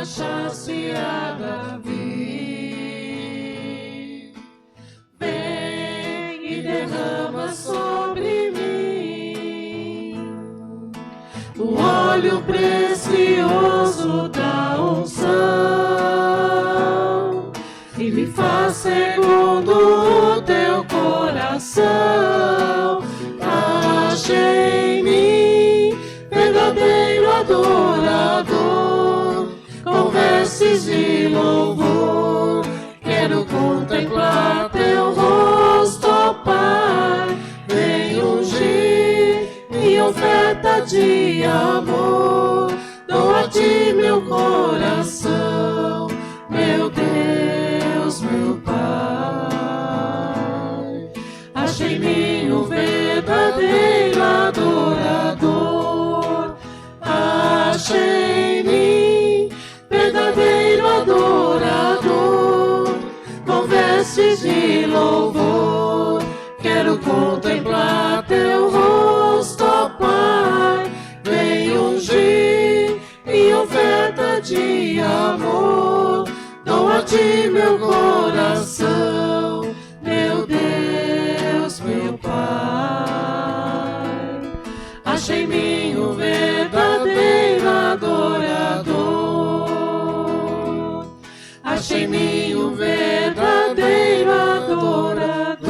achaste a Davi. Vem e derrama sobre mim o óleo precioso da unção e me faz segundo o teu coração. Achei em mim verdadeiro adorador, com vestes de louvor. Quero contemplar teu rosto, ó Pai. Vem ungir minha oferta de amor. Dou a ti meu coração, meu Deus, meu Pai. Achei em mim um verdadeiro adorador. Achei em mim verdadeiro adorador, com vestes de louvor. Quero contemplar teu rosto, ó Pai. Vem ungir minha oferta de amor. Dou a ti meu coração, meu Deus, meu Pai. Achei em mim um verdadeiro adorador. Achei em mim um verdadeiro adorador.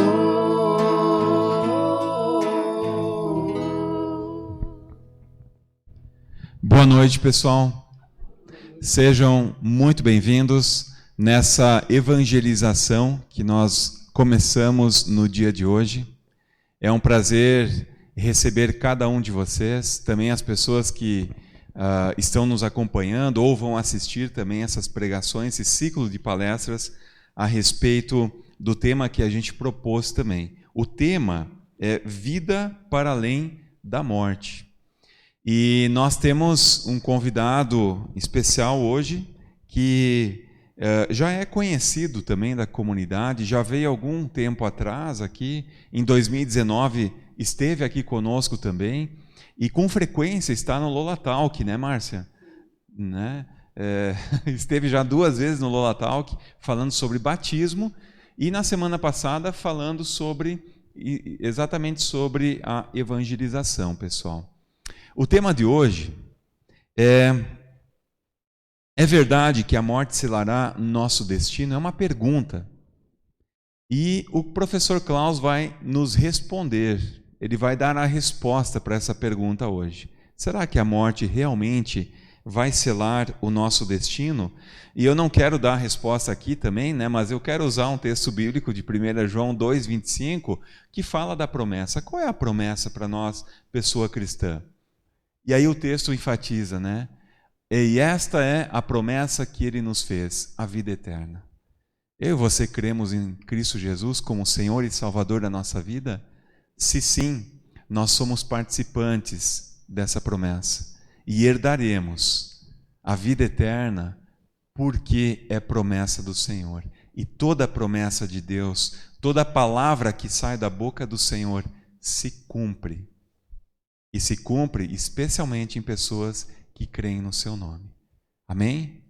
Boa noite, pessoal. Sejam muito bem-vindos nessa evangelização que nós começamos no dia de hoje. É um prazer receber cada um de vocês, também as pessoas que estão nos acompanhando ou vão assistir também essas pregações, esse ciclo de palestras a respeito do tema que a gente propôs também. O tema é Vida para Além da Morte. E nós temos um convidado especial hoje que já é conhecido também da comunidade, já veio algum tempo atrás aqui, em 2019 esteve aqui conosco também, e com frequência está no Lola Talk, né, Márcia? Né? Esteve já 2 vezes no Lola Talk falando sobre batismo, e na semana passada falando exatamente sobre a evangelização, pessoal. O tema de hoje é verdade que a morte selará nosso destino? É uma pergunta. E o professor Klaus vai nos responder. Ele vai dar a resposta para essa pergunta hoje. Será que a morte realmente vai selar o nosso destino? E eu não quero dar a resposta aqui também, né? Mas eu quero usar um texto bíblico de 1 João 2,25, que fala da promessa. Qual é a promessa para nós, pessoa cristã? E aí o texto enfatiza, né? E esta é a promessa que ele nos fez, a vida eterna. Eu e você cremos em Cristo Jesus como Senhor e Salvador da nossa vida? Se sim, nós somos participantes dessa promessa e herdaremos a vida eterna porque é promessa do Senhor. E toda promessa de Deus, toda palavra que sai da boca do Senhor se cumpre. E se cumpre especialmente em pessoas que creem no seu nome. Amém?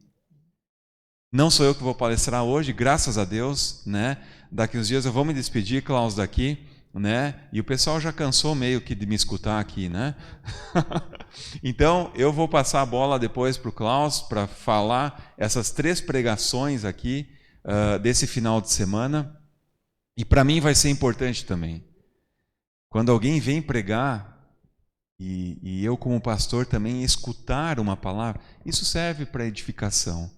Não sou eu que vou palestrar hoje, graças a Deus, né? Daqui uns dias eu vou me despedir, Klaus, daqui, né? E o pessoal já cansou meio que de me escutar aqui, né? Então, eu vou passar a bola depois para o Klaus para falar essas 3 pregações aqui desse final de semana. E para mim vai ser importante também. Quando alguém vem pregar, e eu como pastor também escutar uma palavra, isso serve para edificação,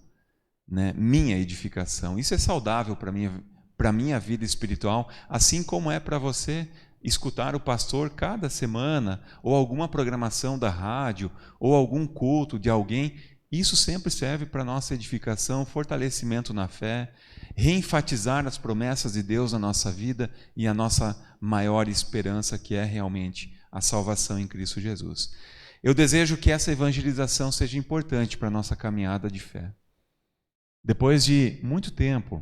né? Minha edificação. Isso é saudável para minha vida espiritual, assim como é para você escutar o pastor cada semana, ou alguma programação da rádio, ou algum culto de alguém. Isso sempre serve para nossa edificação, fortalecimento na fé, reenfatizar as promessas de Deus na nossa vida e a nossa maior esperança, que é realmente a salvação em Cristo Jesus. Eu desejo que essa evangelização seja importante para a nossa caminhada de fé. Depois de muito tempo,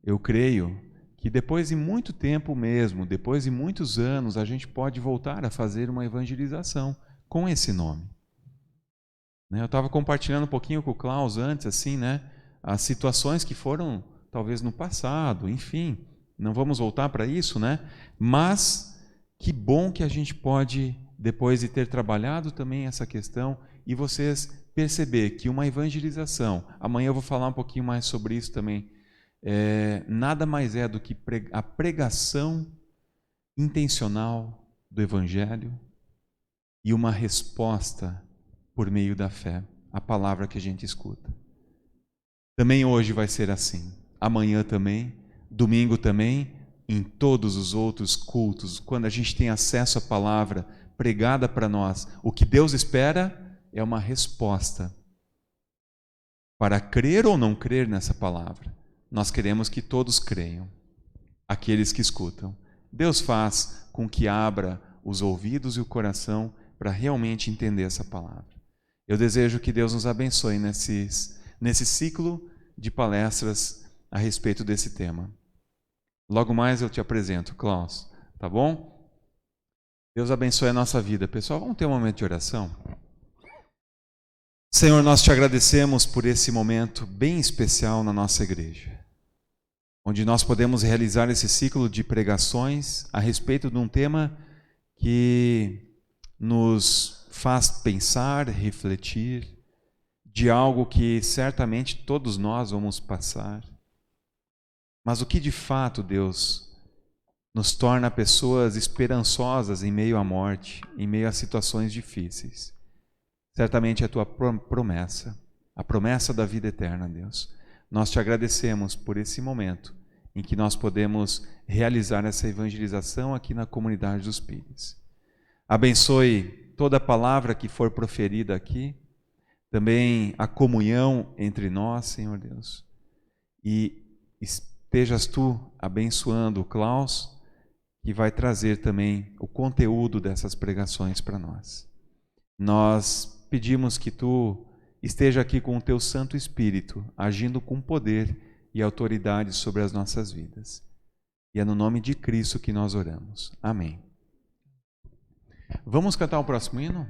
eu creio que depois de muito tempo mesmo, depois de muitos anos, a gente pode voltar a fazer uma evangelização com esse nome. Eu estava compartilhando um pouquinho com o Klaus antes, assim, né? As situações que foram, talvez, no passado, enfim. Não vamos voltar para isso, né? Mas que bom que a gente pode, depois de ter trabalhado também essa questão, e vocês perceber que uma evangelização, amanhã eu vou falar um pouquinho mais sobre isso também, nada mais é do que a pregação intencional do Evangelho e uma resposta por meio da fé, a palavra que a gente escuta. Também hoje vai ser assim, amanhã também, domingo também, em todos os outros cultos, quando a gente tem acesso à palavra pregada para nós, o que Deus espera é uma resposta para crer ou não crer nessa palavra. Nós queremos que todos creiam, aqueles que escutam. Deus faz com que abra os ouvidos e o coração para realmente entender essa palavra. Eu desejo que Deus nos abençoe nesse ciclo de palestras a respeito desse tema. Logo mais eu te apresento, Klaus, tá bom? Deus abençoe a nossa vida. Pessoal, vamos ter um momento de oração? Senhor, nós te agradecemos por esse momento bem especial na nossa igreja, onde nós podemos realizar esse ciclo de pregações a respeito de um tema que nos faz pensar, refletir, de algo que certamente todos nós vamos passar. Mas o que de fato, Deus, nos torna pessoas esperançosas em meio à morte, em meio a situações difíceis? Certamente é a tua promessa, a promessa da vida eterna, Deus. Nós te agradecemos por esse momento em que nós podemos realizar essa evangelização aqui na comunidade dos Pires. Abençoe toda a palavra que for proferida aqui, também a comunhão entre nós, Senhor Deus. E estejas tu abençoando o Klaus, que vai trazer também o conteúdo dessas pregações para nós. Nós pedimos que tu esteja aqui com o teu Santo Espírito, agindo com poder e autoridade sobre as nossas vidas. E é no nome de Cristo que nós oramos. Amém. Vamos cantar o próximo hino?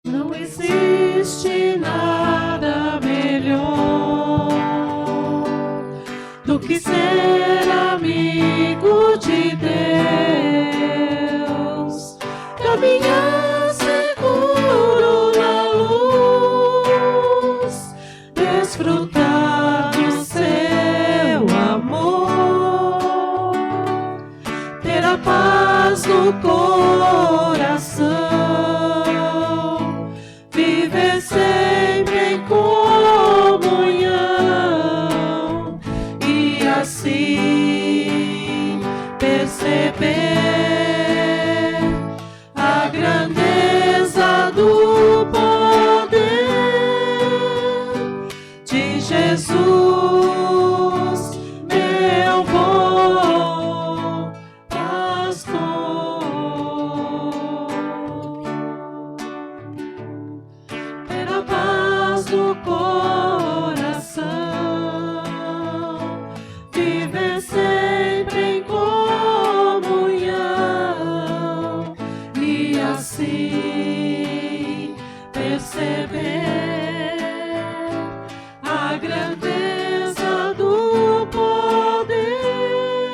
Não existe nada melhor do que ser amigo de Deus, caminhar seguro na luz, desfrutar do seu amor, ter a paz no coração, viver sempre em comunhão e assim perceber a grandeza do poder de Jesus, meu bom pastor. Ter a paz no coração, viver sempre em comunhão e assim perceber a grandeza do poder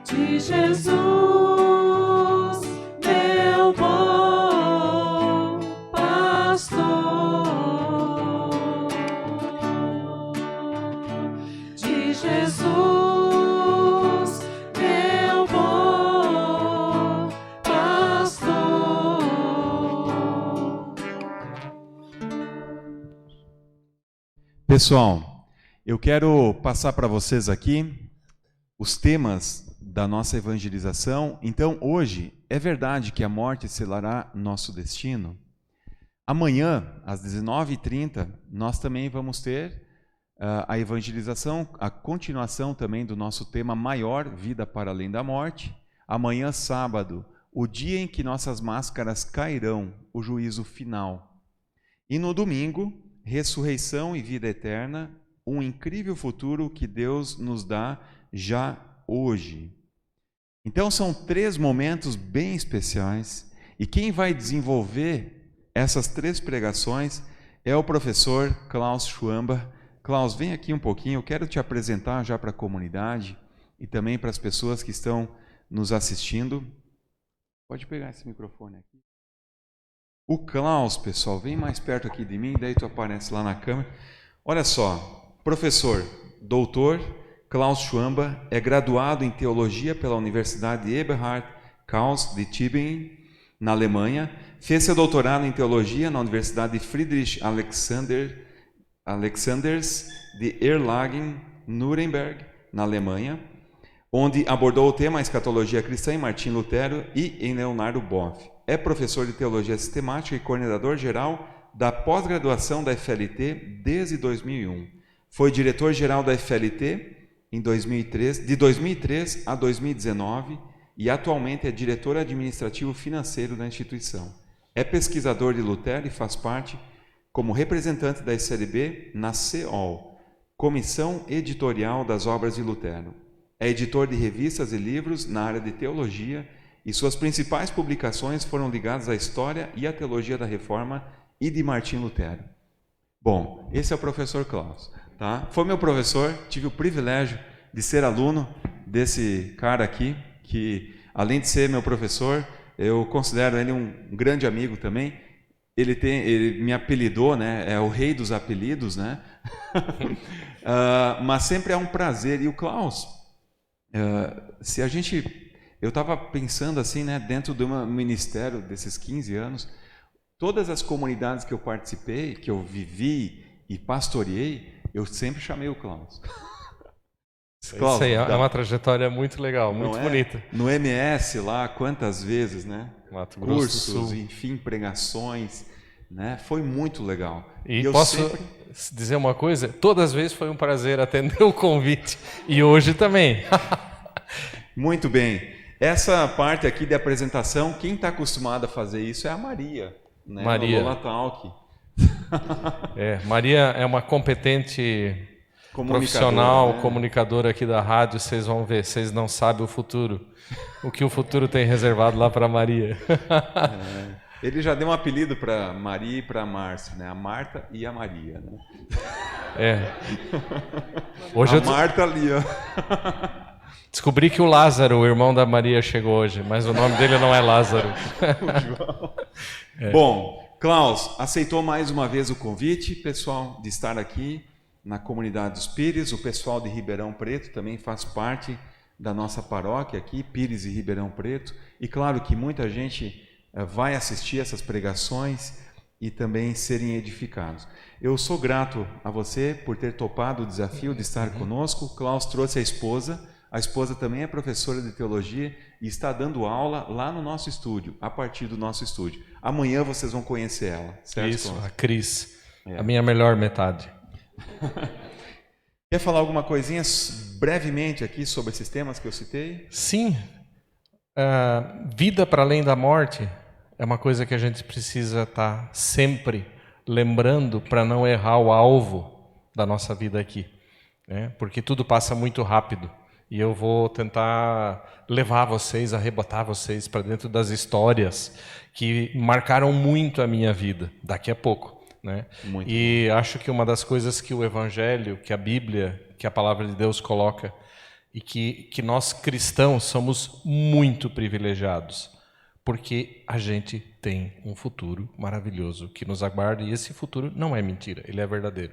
de Jesus, meu bom pastor, de Jesus, meu bom pastor. Pessoal, eu quero passar para vocês aqui os temas da nossa evangelização. Então, hoje, é verdade que a morte selará nosso destino? Amanhã, às 19h30, nós também vamos ter a evangelização, a continuação também do nosso tema maior, Vida para Além da Morte. Amanhã, sábado, o dia em que nossas máscaras cairão, o juízo final. E no domingo, ressurreição e vida eterna, um incrível futuro que Deus nos dá já hoje. Então são 3 momentos bem especiais, e quem vai desenvolver essas 3 pregações é o professor Klaus Schwamba. Klaus, vem aqui um pouquinho, eu quero te apresentar já para a comunidade e também para as pessoas que estão nos assistindo. Pode pegar esse microfone aqui. O Klaus, pessoal, vem mais perto aqui de mim, daí tu aparece lá na câmera. Olha só, professor, doutor Klaus Schwamba é graduado em Teologia pela Universidade Eberhard Karls de Tübingen, na Alemanha. Fez seu doutorado em Teologia na Universidade Friedrich Alexanders de Erlangen, Nuremberg, na Alemanha, onde abordou o tema Escatologia Cristã em Martim Lutero e em Leonardo Boff. É professor de Teologia Sistemática e coordenador geral da pós-graduação da FLT desde 2001. Foi diretor-geral da FLT de 2003 a 2019 e atualmente é diretor administrativo financeiro da instituição. É pesquisador de Lutero e faz parte como representante da SLB na CEOL, Comissão Editorial das Obras de Lutero. É editor de revistas e livros na área de teologia e suas principais publicações foram ligadas à história e à teologia da Reforma e de Martim Lutero. Bom, esse é o professor Klaus. Tá? Foi meu professor, tive o privilégio de ser aluno desse cara aqui, que além de ser meu professor, eu considero ele um grande amigo também. Ele me apelidou, né? É o rei dos apelidos, né? Mas sempre é um prazer. E o Klaus, eu estava pensando assim, né? Dentro do meu ministério desses 15 anos, todas as comunidades que eu participei, que eu vivi e pastoreei, eu sempre chamei o Klaus. Klaus, isso aí é uma trajetória muito legal, muito bonita. No MS lá, quantas vezes, né? Mato Grosso Cursos, do Sul. enfim, pregações, né? Foi muito legal. E eu posso dizer uma coisa? Todas as vezes foi um prazer atender o convite. E hoje também. Muito bem. Essa parte aqui de apresentação, quem está acostumado a fazer isso é a Maria, né? Maria. No Lola Talk. Maria é uma competente profissional, comunicadora aqui da rádio. Vocês vão ver, vocês não sabem o futuro. O que o futuro tem reservado lá para Maria. Ele já deu um apelido para Maria e para Márcia, né? A Marta e a Maria, né? Hoje a Marta ali, ó. Descobri que o Lázaro, o irmão da Maria, chegou hoje, mas o nome dele não é Lázaro. O João. Bom, Klaus, aceitou mais uma vez o convite, pessoal, de estar aqui na comunidade dos Pires. O pessoal de Ribeirão Preto também faz parte da nossa paróquia aqui, Pires e Ribeirão Preto. E claro que muita gente vai assistir essas pregações e também serem edificados. Eu sou grato a você por ter topado o desafio de estar conosco. O Klaus trouxe a esposa. A esposa também é professora de teologia e está dando aula lá no nosso estúdio, a partir do nosso estúdio. Amanhã vocês vão conhecer ela, certo? Isso, a Cris, a minha melhor metade. Quer falar alguma coisinha brevemente aqui sobre esses temas que eu citei? Sim. Vida para além da morte é uma coisa que a gente precisa estar sempre lembrando para não errar o alvo da nossa vida aqui, né? Porque tudo passa muito rápido. E eu vou tentar levar vocês, arrebatar vocês para dentro das histórias que marcaram muito a minha vida, daqui a pouco, né? E acho que uma das coisas que o Evangelho, que a Bíblia, que a Palavra de Deus coloca, e que nós cristãos somos muito privilegiados, porque a gente tem um futuro maravilhoso que nos aguarda, e esse futuro não é mentira, ele é verdadeiro.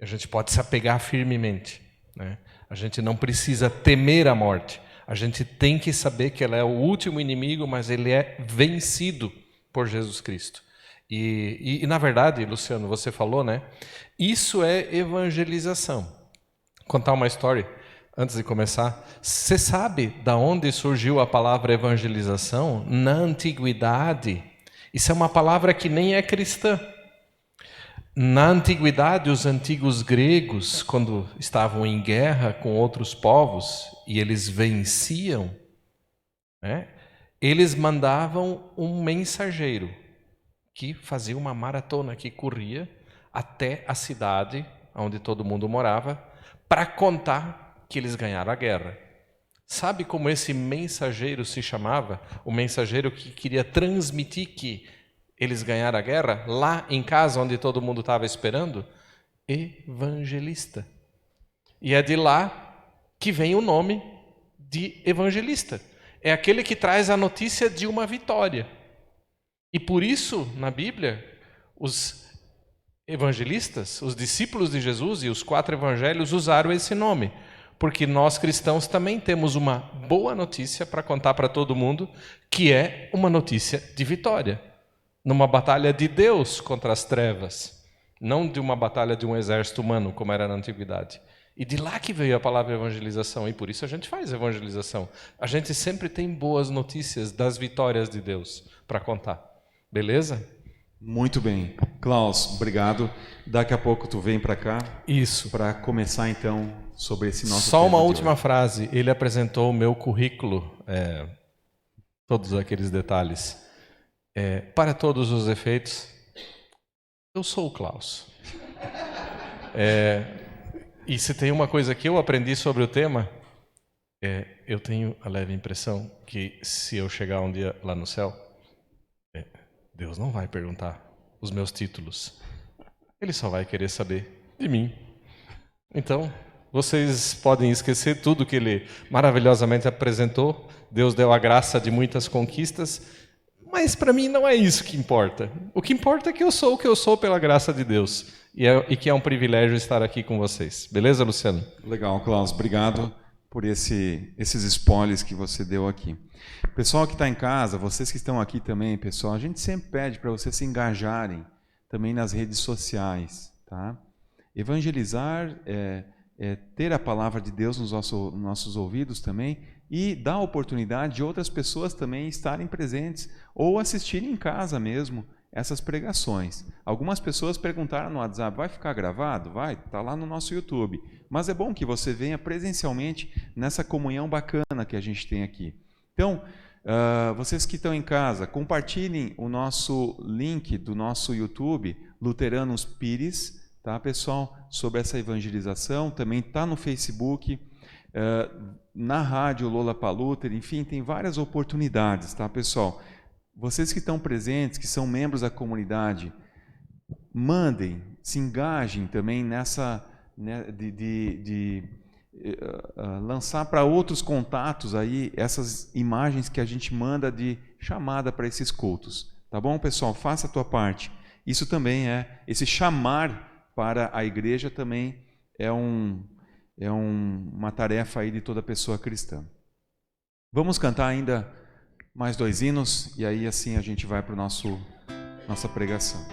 A gente pode se apegar firmemente, né? A gente não precisa temer a morte. A gente tem que saber que ela é o último inimigo, mas ele é vencido por Jesus Cristo. E na verdade, Luciano, você falou, né? Isso é evangelização. Vou contar uma história antes de começar. Você sabe de onde surgiu a palavra evangelização? Na antiguidade. Isso é uma palavra que nem é cristã. Na antiguidade, os antigos gregos, quando estavam em guerra com outros povos e eles venciam, né, eles mandavam um mensageiro que fazia uma maratona, que corria até a cidade onde todo mundo morava para contar que eles ganharam a guerra. Sabe como esse mensageiro se chamava? O mensageiro que queria transmitir que eles ganharam a guerra lá em casa onde todo mundo estava esperando? Evangelista. E é de lá que vem o nome de evangelista. É aquele que traz a notícia de uma vitória. E por isso, na Bíblia, os evangelistas, os discípulos de Jesus e os 4 evangelhos usaram esse nome, porque nós cristãos também temos uma boa notícia para contar para todo mundo, que é uma notícia de vitória, numa batalha de Deus contra as trevas, não de uma batalha de um exército humano, como era na antiguidade. E de lá que veio a palavra evangelização, e por isso a gente faz evangelização. A gente sempre tem boas notícias das vitórias de Deus para contar. Beleza? Muito bem. Klaus, obrigado. Daqui a pouco tu vem para cá. Isso. Para começar então sobre esse nosso Só tema uma de última hoje. frase. Ele apresentou o meu currículo, todos aqueles detalhes. Para todos os efeitos, eu sou o Klaus. E se tem uma coisa que eu aprendi sobre o tema, eu tenho a leve impressão que se eu chegar um dia lá no céu, Deus não vai perguntar os meus títulos. Ele só vai querer saber de mim. Então, vocês podem esquecer tudo que ele maravilhosamente apresentou. Deus deu a graça de muitas conquistas, mas para mim não é isso que importa. O que importa é que eu sou o que eu sou pela graça de Deus e que é um privilégio estar aqui com vocês. Beleza, Luciano? Legal, Klaus. Obrigado por esses spoilers que você deu aqui. Pessoal que está em casa, vocês que estão aqui também, pessoal, a gente sempre pede para vocês se engajarem também nas redes sociais, tá? Evangelizar ter a palavra de Deus nos nossos ouvidos também e dar a oportunidade de outras pessoas também estarem presentes ou assistirem em casa mesmo essas pregações. Algumas pessoas perguntaram no WhatsApp, vai ficar gravado? Vai, está lá no nosso YouTube. Mas é bom que você venha presencialmente nessa comunhão bacana que a gente tem aqui. Então, vocês que estão em casa, compartilhem o nosso link do nosso YouTube, Luteranos Pires, tá, pessoal? Sobre essa evangelização. Também está no Facebook, na rádio Lollapalooza, enfim, tem várias oportunidades, tá, pessoal? Vocês que estão presentes, que são membros da comunidade, mandem, se engajem também nessa lançar para outros contatos aí essas imagens que a gente manda de chamada para esses cultos. Tá bom, pessoal? Faça a tua parte. Isso também esse chamar para a igreja também uma tarefa aí de toda pessoa cristã. Vamos cantar ainda mais 2 hinos e aí assim a gente vai para nossa pregação.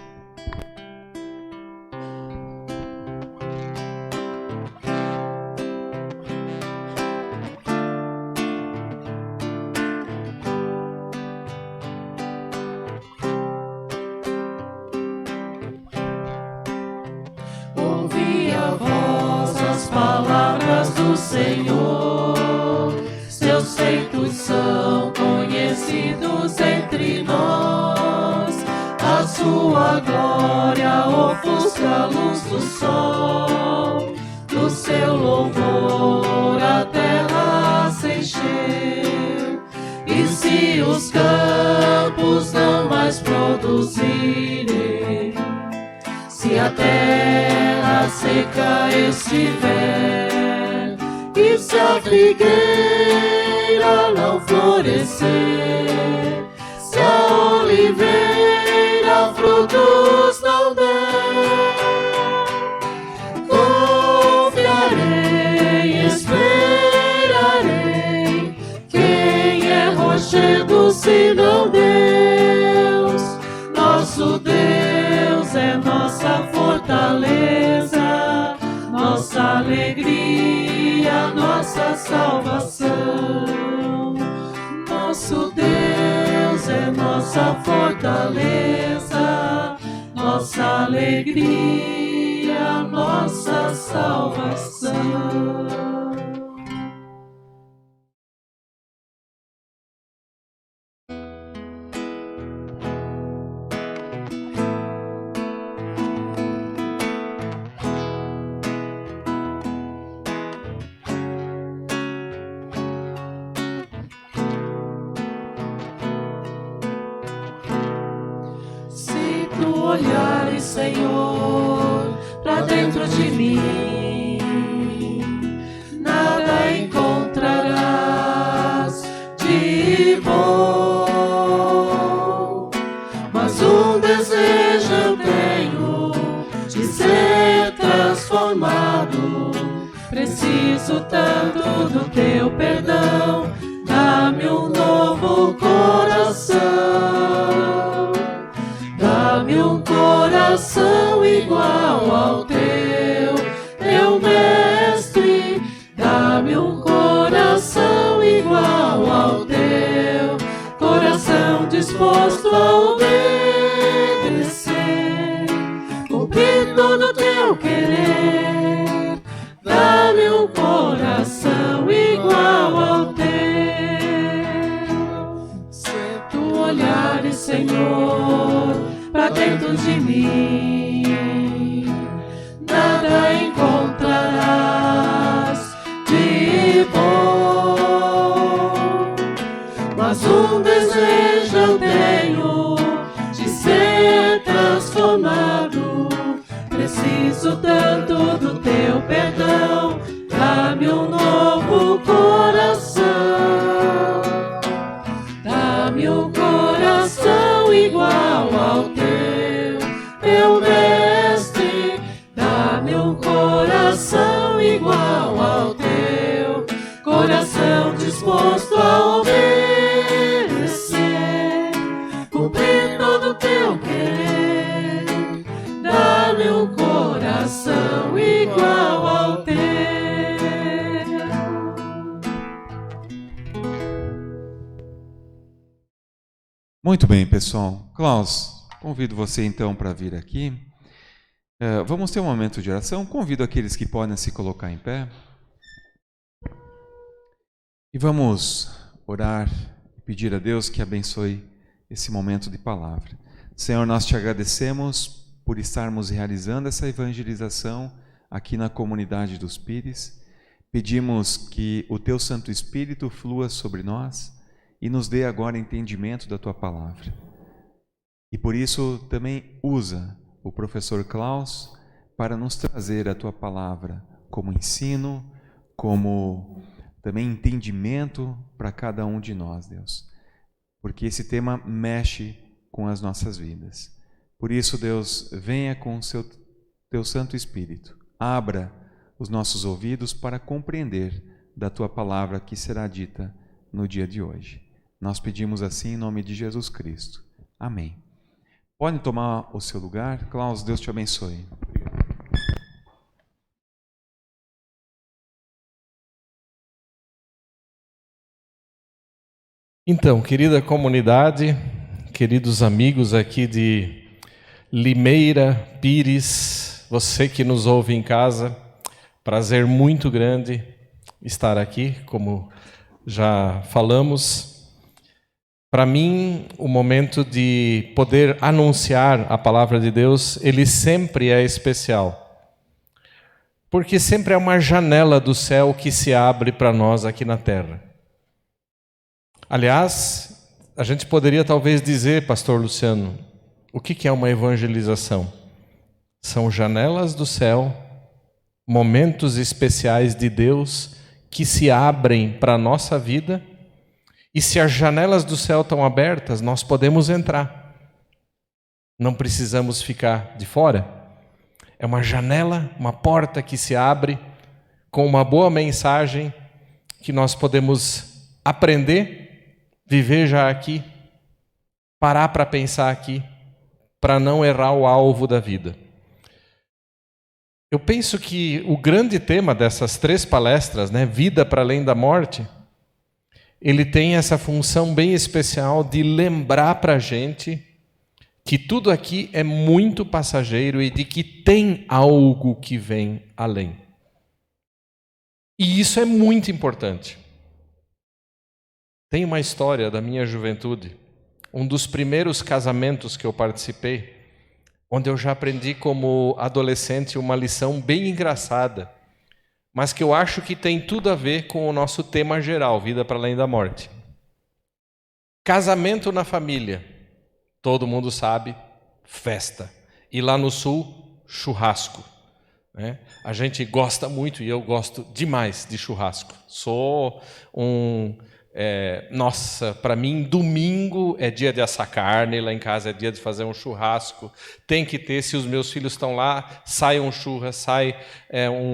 Ouvi a voz, as palavras do Senhor, seus feitos são conhecidos entre nós, a sua glória ofusca a luz do sol, do seu louvor a terra se encheu, e se os campos não mais produzirem, se a terra seca estiver, e se a figueira não florescer, se a oliveira frutos não der, confiarei, esperarei, quem é rochedo senão Deus, nosso Deus é nossa fortaleza, nossa alegria, nossa salvação. Nosso Deus é nossa fortaleza, nossa alegria, nossa salvação. Senhor, pra dentro de mim. Nada encontrarás de bom, mas um desejo eu tenho de ser transformado. Preciso tanto do teu perdão, dá-me um novo coração. Dá-me um coração igual ao teu, meu mestre. Dá-me um coração igual ao teu, coração disposto a obedecer, cumprir todo o teu querer. Dá-me um coração igual ao teu. Sento o olhar, Senhor, pra dentro de mim. Nada encontrarás de bom, mas um desejo eu tenho de ser transformado. Preciso tanto do teu perdão, dá-me um novo coração. Dá-me um coração igual ao teu, meu mestre. Dá-me um coração igual ao teu, coração disposto a obedecer, cumprir todo o teu querer. Dá-me um coração igual ao teu. Muito bem, pessoal. Klaus, convido você então para vir aqui. Vamos ter um momento de oração. Convido aqueles que podem se colocar em pé. E vamos orar e pedir a Deus que abençoe esse momento de palavra. Senhor, nós te agradecemos por estarmos realizando essa evangelização aqui na comunidade dos Pires. Pedimos que o teu Santo Espírito flua sobre nós e nos dê agora entendimento da tua palavra. E por isso também usa o professor Klaus para nos trazer a tua palavra como ensino, como também entendimento para cada um de nós, Deus. Porque esse tema mexe com as nossas vidas. Por isso, Deus, venha com o teu Santo Espírito. Abra os nossos ouvidos para compreender da tua palavra que será dita no dia de hoje. Nós pedimos assim em nome de Jesus Cristo. Amém. Pode tomar o seu lugar. Klaus, Deus te abençoe. Então, querida comunidade, queridos amigos aqui de Limeira, Pires, você que nos ouve em casa, prazer muito grande estar aqui, como já falamos. Para mim, o momento de poder anunciar a palavra de Deus, ele sempre é especial. Porque sempre é uma janela do céu que se abre para nós aqui na terra. Aliás, a gente poderia talvez dizer, pastor Luciano, o que é uma evangelização? São janelas do céu, momentos especiais de Deus que se abrem para a nossa vida. E se as janelas do céu estão abertas, nós podemos entrar. Não precisamos ficar de fora. É uma janela, uma porta que se abre com uma boa mensagem que nós podemos aprender, viver já aqui, parar para pensar aqui, para não errar o alvo da vida. Eu penso que o grande tema dessas 3 palestras, Vida para Além da Morte, ele tem essa função bem especial de lembrar para a gente que tudo aqui é muito passageiro e de que tem algo que vem além. E isso é muito importante. Tem uma história da minha juventude, um dos primeiros casamentos que eu participei, onde eu já aprendi como adolescente uma lição bem engraçada, mas que eu acho que tem tudo a ver com o nosso tema geral, vida para além da morte. Casamento na família, todo mundo sabe, festa. E lá no sul, churrasco. Né? A gente gosta muito, e eu gosto demais de churrasco. Sou nossa, para mim, domingo é dia de assar carne, lá em casa é dia de fazer um churrasco. Tem que ter, se os meus filhos estão lá, sai um churras, sai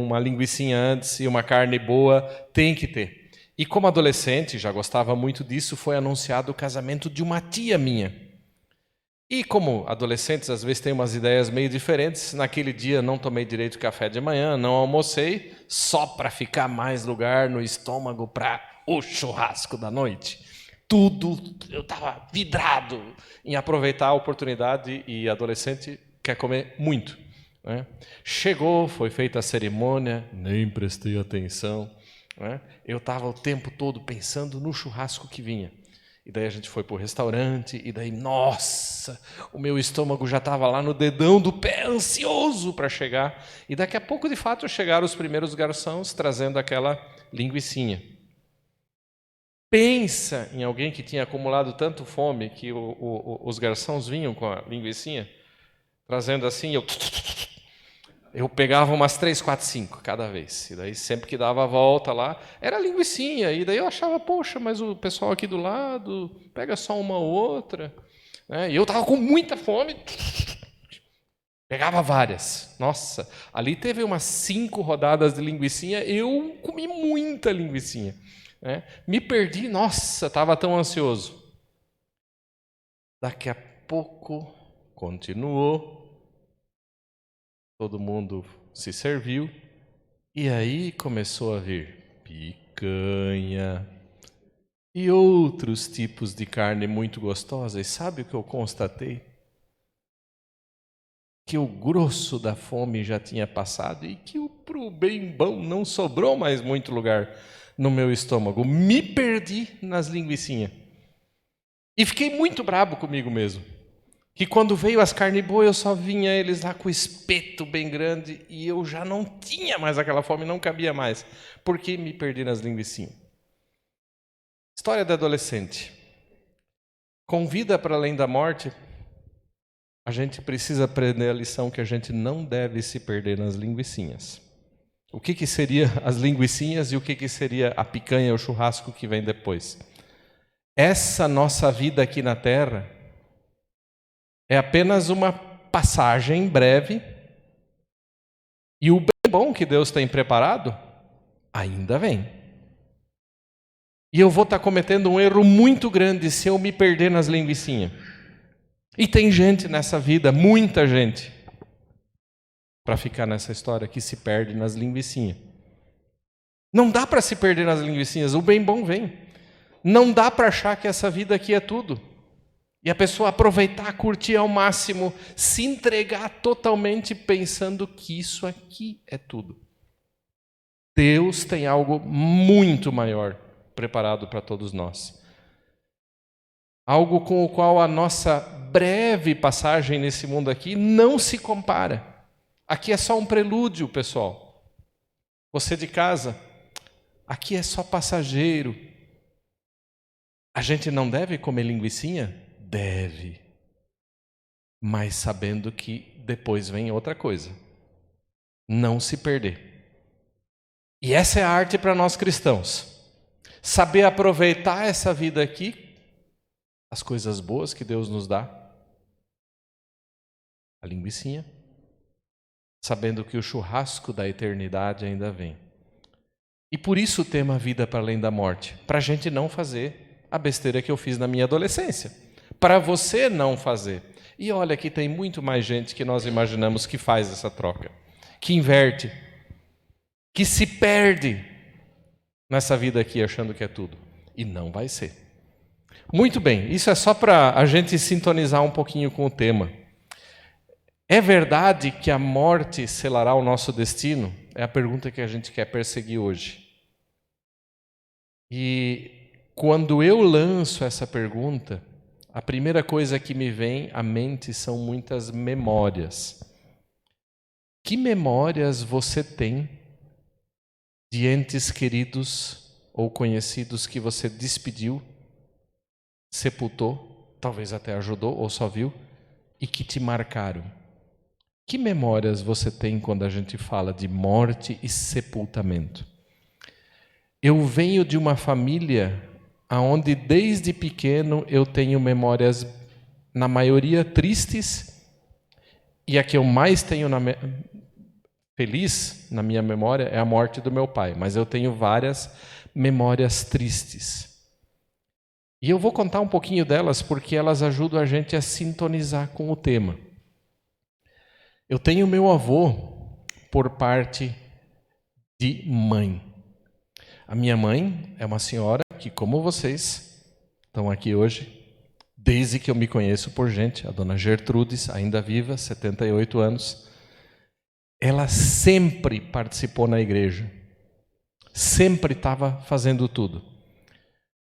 uma linguicinha antes e uma carne boa, tem que ter. E como adolescente, já gostava muito disso, foi anunciado o casamento de uma tia minha. E como adolescentes às vezes têm umas ideias meio diferentes, naquele dia não tomei direito café de manhã, não almocei, só para ficar mais lugar no estômago para o churrasco da noite. Tudo, eu estava vidrado em aproveitar a oportunidade, e adolescente quer comer muito. Né? Chegou, foi feita a cerimônia, nem prestei atenção. Né? Eu estava o tempo todo pensando no churrasco que vinha. E daí a gente foi para o restaurante, e daí, nossa, o meu estômago já estava lá no dedão do pé, ansioso para chegar. E daqui a pouco, de fato, chegaram os primeiros garçons trazendo aquela linguicinha. Pensa em alguém que tinha acumulado tanto fome que os garçons vinham com a linguicinha, trazendo assim, eu pegava umas 3, 4, 5 cada vez. E daí sempre que dava a volta lá, era linguicinha. E daí eu achava, poxa, mas o pessoal aqui do lado pega só uma ou outra. E eu estava com muita fome, pegava várias. Nossa, ali teve umas 5 rodadas de linguicinha, eu comi muita linguicinha. Me perdi, nossa, estava tão ansioso. Daqui a pouco, continuou. Todo mundo se serviu, e aí começou a vir picanha e outros tipos de carne muito gostosa. E sabe o que eu constatei? Que o grosso da fome já tinha passado e que pro bem bom não sobrou mais muito lugar no meu estômago. Me perdi nas linguicinhas. E fiquei muito brabo comigo mesmo. Que quando veio as carnes boas, eu só vinha eles lá com o espeto bem grande e eu já não tinha mais aquela fome, não cabia mais. Porque me perdi nas linguicinhas. História da adolescente. Com vida para além da morte, a gente precisa aprender a lição que a gente não deve se perder nas linguicinhas. O que seria as linguicinhas e o que seria a picanha, o churrasco que vem depois? Essa nossa vida aqui na Terra é apenas uma passagem breve, e o bem bom que Deus tem preparado ainda vem. E eu vou estar cometendo um erro muito grande se eu me perder nas linguicinhas. E tem gente nessa vida, muita gente, para ficar nessa história que se perde nas linguicinhas. Não dá para se perder nas linguicinhas, o bem bom vem. Não dá para achar que essa vida aqui é tudo. E a pessoa aproveitar, curtir ao máximo, se entregar totalmente pensando que isso aqui é tudo. Deus tem algo muito maior preparado para todos nós. Algo com o qual a nossa breve passagem nesse mundo aqui não se compara. Aqui é só um prelúdio, pessoal. Você de casa, aqui é só passageiro. A gente não deve comer linguicinha? Deve, mas sabendo que depois vem outra coisa. Não se perder. E essa é a arte para nós cristãos. Saber aproveitar essa vida aqui, as coisas boas que Deus nos dá, a linguicinha, sabendo que o churrasco da eternidade ainda vem. E por isso o tema Vida para Além da Morte, para a gente não fazer a besteira que eu fiz na minha adolescência. Para você não fazer. E olha que tem muito mais gente que nós imaginamos que faz essa troca, que inverte, que se perde nessa vida aqui achando que é tudo. E não vai ser. Muito bem, isso é só para a gente sintonizar um pouquinho com o tema. É verdade que a morte selará o nosso destino? É a pergunta que a gente quer perseguir hoje. E quando eu lanço essa pergunta, a primeira coisa que me vem à mente são muitas memórias. Que memórias você tem de entes queridos ou conhecidos que você despediu, sepultou, talvez até ajudou ou só viu, e que te marcaram? Que memórias você tem quando a gente fala de morte e sepultamento? Eu venho de uma família onde desde pequeno eu tenho memórias, na maioria, tristes, e a que eu mais tenho feliz na minha memória é a morte do meu pai, mas eu tenho várias memórias tristes. E eu vou contar um pouquinho delas porque elas ajudam a gente a sintonizar com o tema. Eu tenho meu avô por parte de mãe. A minha mãe é uma senhora que, como vocês, estão aqui hoje, desde que eu me conheço por gente, a dona Gertrudes, ainda viva, 78 anos, ela sempre participou na igreja, sempre estava fazendo tudo.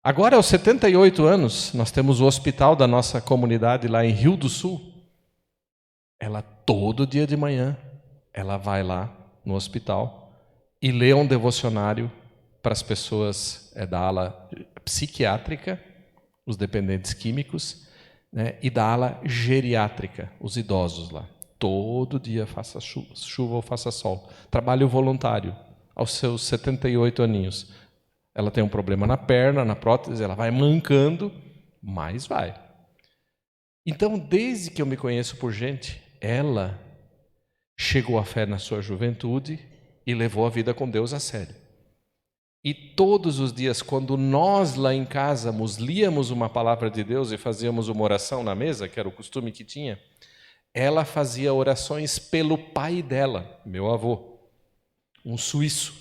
Agora, aos 78 anos, nós temos o hospital da nossa comunidade lá em Rio do Sul. Ela, todo dia de manhã, ela vai lá no hospital e lê um devocionário para as pessoas da ala psiquiátrica, os dependentes químicos, né, e da ala geriátrica, os idosos lá. Todo dia, faça chuva ou faça sol. Trabalho voluntário, aos seus 78 aninhos. Ela tem um problema na perna, na prótese, ela vai mancando, mas vai. Então, desde que eu me conheço por gente, ela chegou à fé na sua juventude e levou a vida com Deus a sério. E todos os dias, quando nós lá em casa líamos uma palavra de Deus e fazíamos uma oração na mesa, que era o costume que tinha, ela fazia orações pelo pai dela, meu avô, um suíço.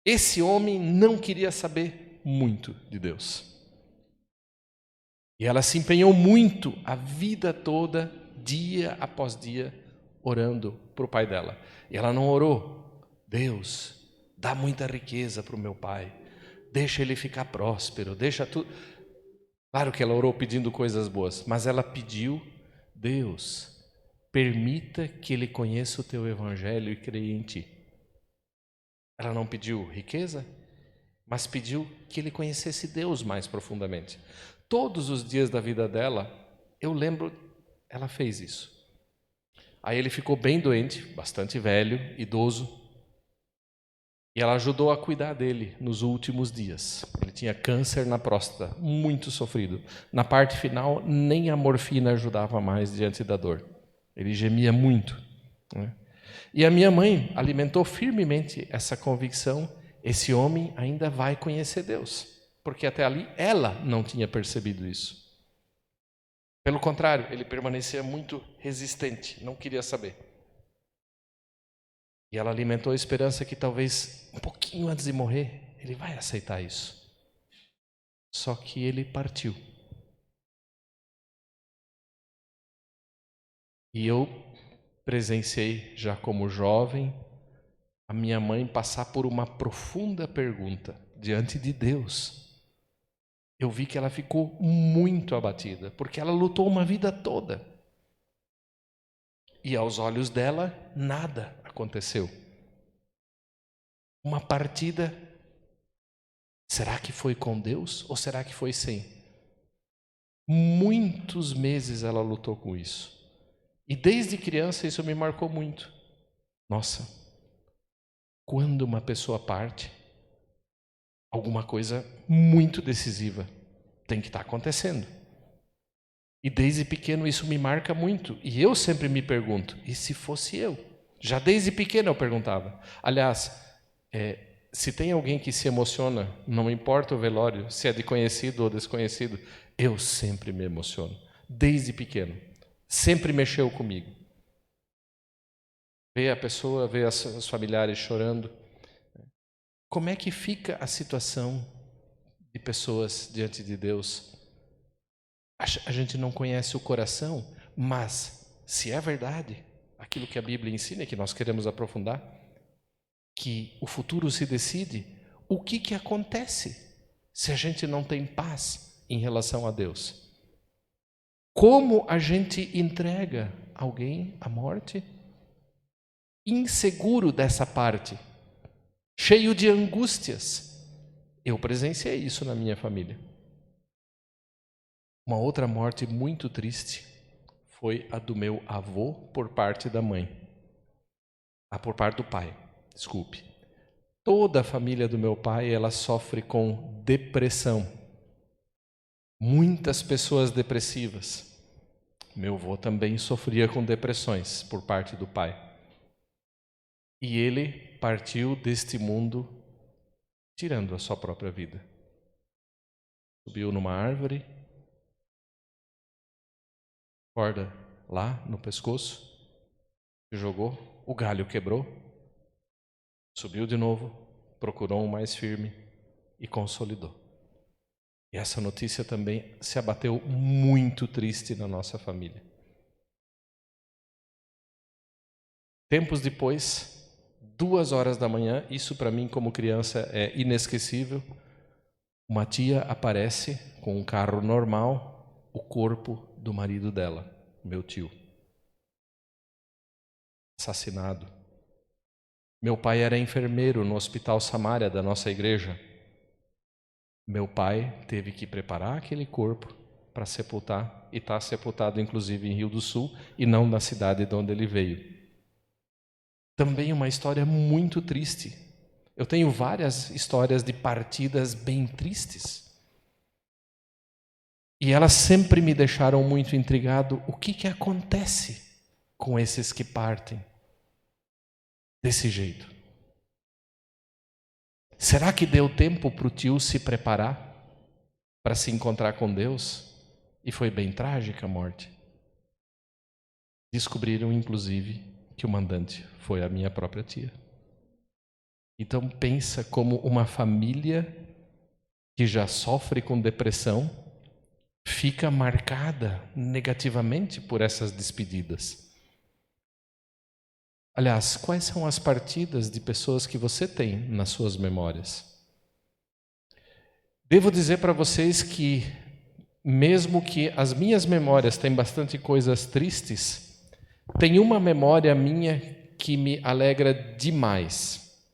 Esse homem não queria saber muito de Deus. E ela se empenhou muito a vida toda, dia após dia, orando para o pai dela. E ela não orou: Deus, dá muita riqueza para o meu pai, deixa ele ficar próspero, deixa tudo. Claro que ela orou pedindo coisas boas, mas ela pediu: Deus, permita que ele conheça o teu evangelho e creia em ti. Ela não pediu riqueza, mas pediu que ele conhecesse Deus mais profundamente. Todos os dias da vida dela, eu lembro, ela fez isso. Aí ele ficou bem doente, bastante velho, idoso, e ela ajudou a cuidar dele nos últimos dias. Ele tinha câncer na próstata, muito sofrido. Na parte final, nem a morfina ajudava mais diante da dor. Ele gemia muito, né? E a minha mãe alimentou firmemente essa convicção: esse homem ainda vai conhecer Deus, porque até ali ela não tinha percebido isso. Pelo contrário, ele permanecia muito resistente, não queria saber. E ela alimentou a esperança que talvez um pouquinho antes de morrer, ele vai aceitar isso. Só que ele partiu. E eu presenciei, já como jovem, a minha mãe passar por uma profunda pergunta diante de Deus. Eu vi que ela ficou muito abatida, porque ela lutou uma vida toda. E aos olhos dela, nada aconteceu. Uma partida, será que foi com Deus ou será que foi sem? Muitos meses ela lutou com isso. E desde criança isso me marcou muito. Nossa, quando uma pessoa parte, alguma coisa muito decisiva tem que estar acontecendo. E desde pequeno isso me marca muito. E eu sempre me pergunto: e se fosse eu? Já desde pequeno eu perguntava. Aliás, se tem alguém que se emociona, não importa o velório, se é de conhecido ou desconhecido, eu sempre me emociono. Desde pequeno. Sempre mexeu comigo. Ver a pessoa, ver os familiares chorando. Como é que fica a situação de pessoas diante de Deus? A gente não conhece o coração, mas se é verdade aquilo que a Bíblia ensina e que nós queremos aprofundar, que o futuro se decide, o que acontece se a gente não tem paz em relação a Deus? Como a gente entrega alguém à morte? Inseguro dessa parte, cheio de angústias. Eu presenciei isso na minha família. Uma outra morte muito triste foi a do meu avô por parte da mãe. Por parte do pai, desculpe. Toda a família do meu pai, ela sofre com depressão. Muitas pessoas depressivas. Meu avô também sofria com depressões por parte do pai. E ele partiu deste mundo tirando a sua própria vida. Subiu numa árvore, corda lá no pescoço, jogou, o galho quebrou, subiu de novo, procurou um mais firme e consolidou. E essa notícia também se abateu muito triste na nossa família. Tempos depois, 2h da manhã, isso para mim como criança é inesquecível, uma tia aparece com um carro normal, o corpo do marido dela, meu tio, assassinado. Meu pai era enfermeiro no Hospital Samária da nossa igreja. Meu pai teve que preparar aquele corpo para sepultar, e está sepultado inclusive em Rio do Sul e não na cidade de onde ele veio. Também uma história muito triste. Eu tenho várias histórias de partidas bem tristes. E elas sempre me deixaram muito intrigado. O que acontece com esses que partem desse jeito? Será que deu tempo para o tio se preparar para se encontrar com Deus? E foi bem trágica a morte. Descobriram, inclusive, que o mandante foi a minha própria tia. Então pensa como uma família que já sofre com depressão fica marcada negativamente por essas despedidas. Aliás, quais são as partidas de pessoas que você tem nas suas memórias? Devo dizer para vocês que, mesmo que as minhas memórias têm bastante coisas tristes, tem uma memória minha que me alegra demais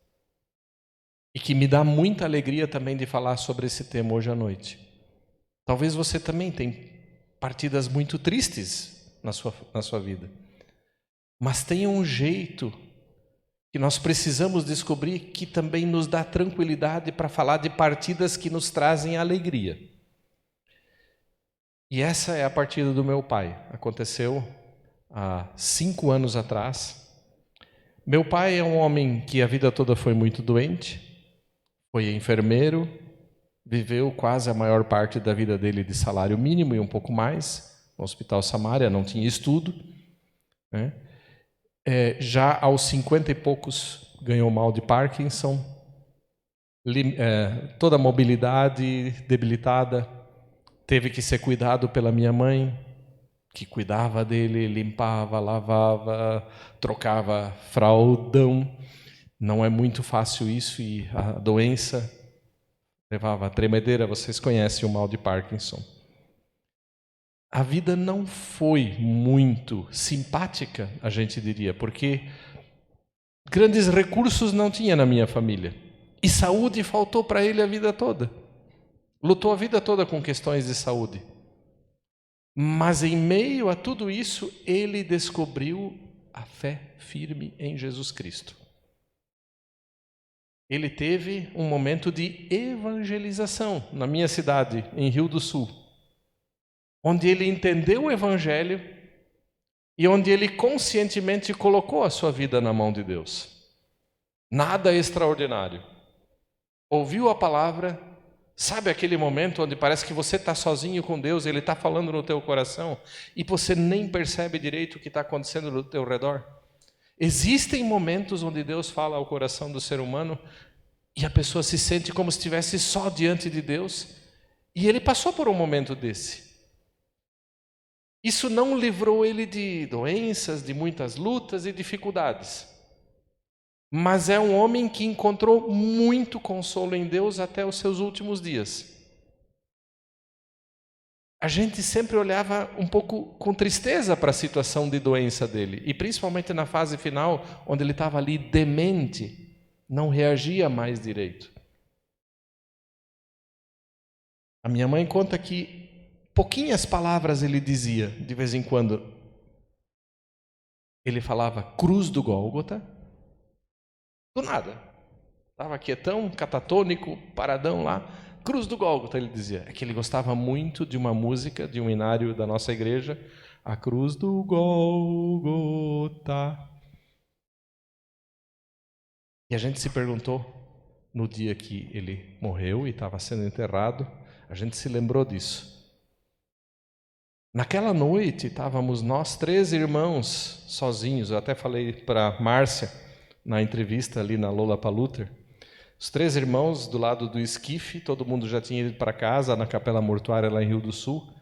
e que me dá muita alegria também de falar sobre esse tema hoje à noite. Talvez você também tenha partidas muito tristes na sua vida, mas tem um jeito que nós precisamos descobrir que também nos dá tranquilidade para falar de partidas que nos trazem alegria. E essa é a partida do meu pai. Aconteceu há 5 anos atrás. Meu pai é um homem que a vida toda foi muito doente, foi enfermeiro, viveu quase a maior parte da vida dele de salário mínimo e um pouco mais, no Hospital Samária, não tinha estudo, né? Já aos 50 e poucos ganhou mal de Parkinson, toda a mobilidade debilitada, teve que ser cuidado pela minha mãe, que cuidava dele, limpava, lavava, trocava fraldão. Não é muito fácil isso, e a doença levava a tremedeira. Vocês conhecem o mal de Parkinson. A vida não foi muito simpática, a gente diria, porque grandes recursos não tinha na minha família. E saúde faltou para ele a vida toda. Lutou a vida toda com questões de saúde. Mas em meio a tudo isso, ele descobriu a fé firme em Jesus Cristo. Ele teve um momento de evangelização na minha cidade, em Rio do Sul, onde ele entendeu o Evangelho e onde ele conscientemente colocou a sua vida na mão de Deus. Nada extraordinário. Ouviu a palavra, sabe aquele momento onde parece que você está sozinho com Deus, Ele está falando no teu coração e você nem percebe direito o que está acontecendo no teu redor? Existem momentos onde Deus fala ao coração do ser humano e a pessoa se sente como se estivesse só diante de Deus, e ele passou por um momento desse. Isso não livrou ele de doenças, de muitas lutas e dificuldades. Mas é um homem que encontrou muito consolo em Deus até os seus últimos dias. A gente sempre olhava um pouco com tristeza para a situação de doença dele, e principalmente na fase final, onde ele estava ali demente, não reagia mais direito. A minha mãe conta que pouquinhas palavras ele dizia de vez em quando, ele falava cruz do Gólgota, do nada. Estava quietão, catatônico, paradão lá, cruz do Gólgota, ele dizia. É que ele gostava muito de uma música, de um hinário da nossa igreja, a cruz do Gólgota. E a gente se perguntou, no dia que ele morreu e estava sendo enterrado, a gente se lembrou disso. Naquela noite, estávamos nós 3 irmãos sozinhos. Eu até falei para Márcia, na entrevista ali na Lollapalooza, os 3 irmãos do lado do esquife, todo mundo já tinha ido para casa, na capela mortuária lá em Rio do Sul,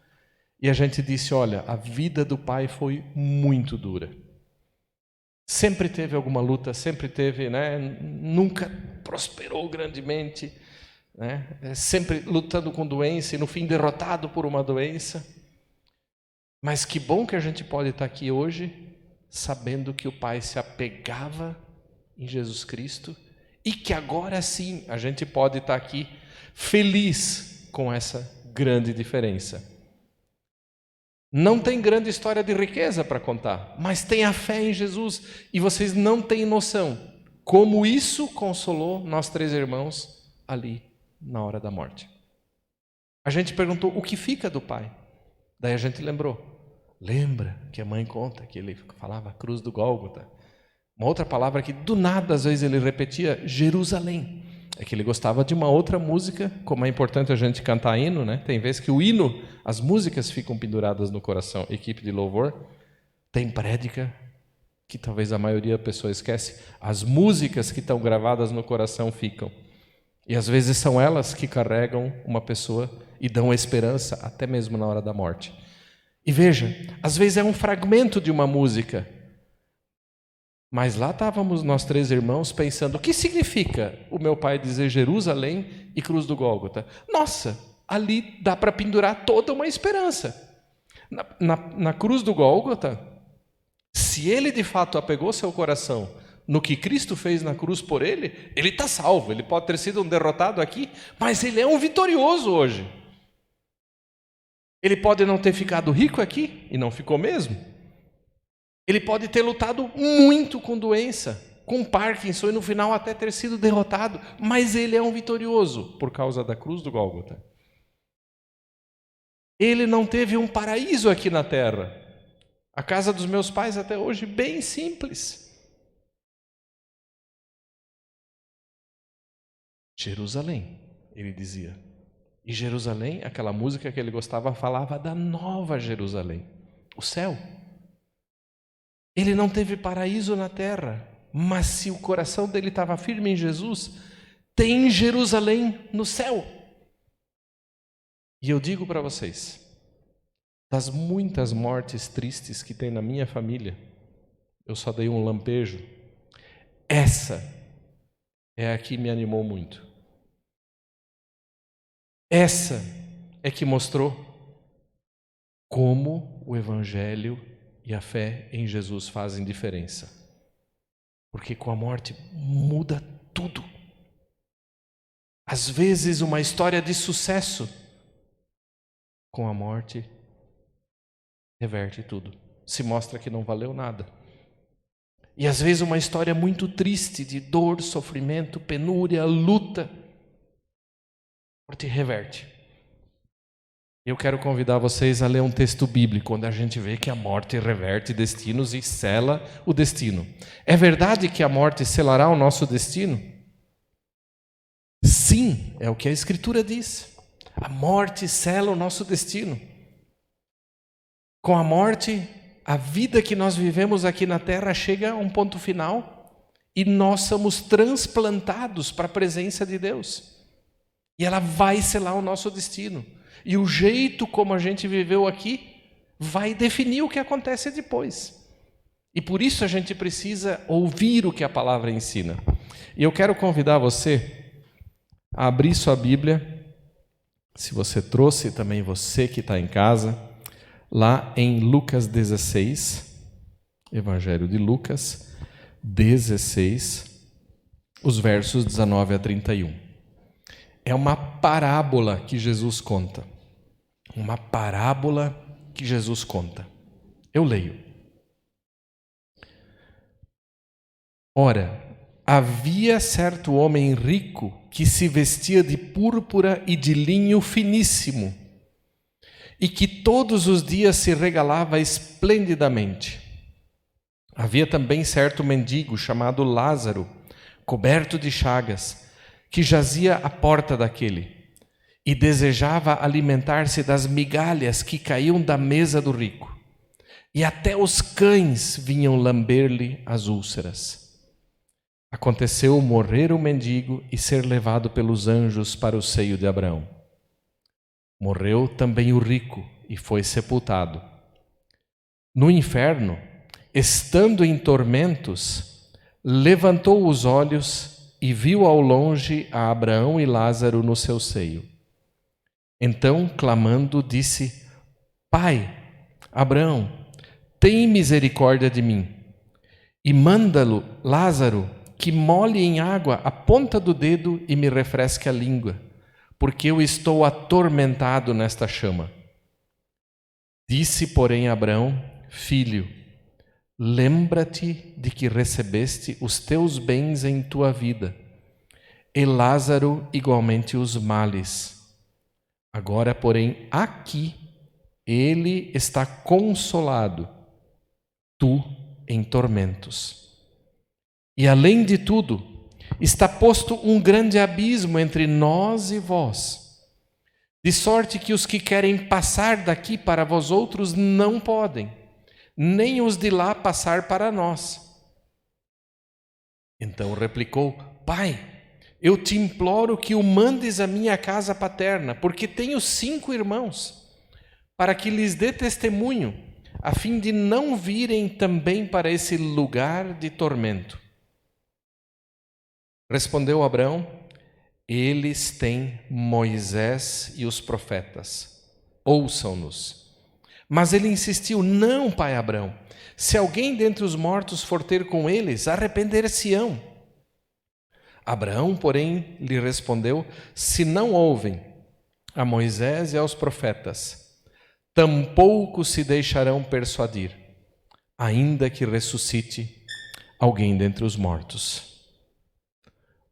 e a gente disse, olha, a vida do pai foi muito dura. Sempre teve alguma luta, sempre teve, né? Nunca prosperou grandemente, né? Sempre lutando com doença e no fim derrotado por uma doença. Mas que bom que a gente pode estar aqui hoje sabendo que o Pai se apegava em Jesus Cristo e que agora sim a gente pode estar aqui feliz com essa grande diferença. Não tem grande história de riqueza para contar, mas tem a fé em Jesus e vocês não têm noção como isso consolou nós 3 irmãos ali na hora da morte. A gente perguntou o que fica do Pai. Daí a gente lembrou. Lembra que a mãe conta que ele falava cruz do Gólgota? Uma outra palavra que do nada às vezes ele repetia, Jerusalém. É que ele gostava de uma outra música, como é importante a gente cantar hino, né? Tem vezes que o hino, as músicas ficam penduradas no coração. Equipe de louvor, tem prédica, que talvez a maioria da pessoa esquece. As músicas que estão gravadas no coração ficam. E às vezes são elas que carregam uma pessoa e dão esperança, até mesmo na hora da morte. E veja, às vezes é um fragmento de uma música, mas lá estávamos nós 3 irmãos pensando, o que significa o meu pai dizer Jerusalém e cruz do Gólgota? Nossa, ali dá para pendurar toda uma esperança. Na cruz do Gólgota, se ele de fato apegou seu coração no que Cristo fez na cruz por ele, ele está salvo, ele pode ter sido um derrotado aqui, mas ele é um vitorioso hoje. Ele pode não ter ficado rico aqui, e não ficou mesmo. Ele pode ter lutado muito com doença, com Parkinson, e no final até ter sido derrotado, mas ele é um vitorioso por causa da cruz do Gólgota. Ele não teve um paraíso aqui na terra. A casa dos meus pais até hoje bem simples. Jerusalém, ele dizia. E Jerusalém, aquela música que ele gostava, falava da nova Jerusalém, o céu. Ele não teve paraíso na terra, mas se o coração dele estava firme em Jesus, tem Jerusalém no céu. E eu digo para vocês, das muitas mortes tristes que tem na minha família, eu só dei um lampejo, essa é a que me animou muito. Essa é que mostrou como o Evangelho e a fé em Jesus fazem diferença. Porque com a morte muda tudo. Às vezes uma história de sucesso, com a morte, reverte tudo. Se mostra que não valeu nada. E às vezes uma história muito triste, de dor, sofrimento, penúria, luta, te reverte. Eu quero convidar vocês a ler um texto bíblico, onde a gente vê que a morte reverte destinos e sela o destino. É verdade que a morte selará o nosso destino? Sim, é o que a Escritura diz. A morte sela o nosso destino. Com a morte, a vida que nós vivemos aqui na terra chega a um ponto final e nós somos transplantados para a presença de Deus. E ela vai selar o nosso destino. E o jeito como a gente viveu aqui vai definir o que acontece depois. E por isso a gente precisa ouvir o que a palavra ensina. E eu quero convidar você a abrir sua Bíblia, se você trouxe, também você que está em casa, lá em Lucas 16, Evangelho de Lucas 16, os versos 19 a 31. É uma parábola que Jesus conta. Uma parábola que Jesus conta. Eu leio. Ora, havia certo homem rico que se vestia de púrpura e de linho finíssimo, e que todos os dias se regalava esplendidamente. Havia também certo mendigo chamado Lázaro, coberto de chagas, que jazia à porta daquele, e desejava alimentar-se das migalhas que caíam da mesa do rico. E até os cães vinham lamber-lhe as úlceras. Aconteceu morrer o mendigo e ser levado pelos anjos para o seio de Abraão. Morreu também o rico e foi sepultado. No inferno, estando em tormentos, levantou os olhos e viu ao longe a Abraão e Lázaro no seu seio. Então, clamando, disse: Pai, Abraão, tem misericórdia de mim, e manda-lo, Lázaro, que molhe em água a ponta do dedo e me refresque a língua, porque eu estou atormentado nesta chama. Disse, porém, Abraão: Filho, lembra-te de que recebeste os teus bens em tua vida, e Lázaro igualmente os males. Agora, porém, aqui ele está consolado, tu em tormentos. E além de tudo, está posto um grande abismo entre nós e vós, de sorte que os que querem passar daqui para vós outros não podem, nem os de lá passar para nós. Então replicou: Pai, eu te imploro que o mandes à minha casa paterna, porque tenho 5 irmãos, para que lhes dê testemunho, a fim de não virem também para esse lugar de tormento. Respondeu Abraão: Eles têm Moisés e os profetas, ouçam-nos. Mas ele insistiu: Não, pai Abraão, se alguém dentre os mortos for ter com eles, arrepender-se-ão. Abraão, porém, lhe respondeu: Se não ouvem a Moisés e aos profetas, tampouco se deixarão persuadir, ainda que ressuscite alguém dentre os mortos.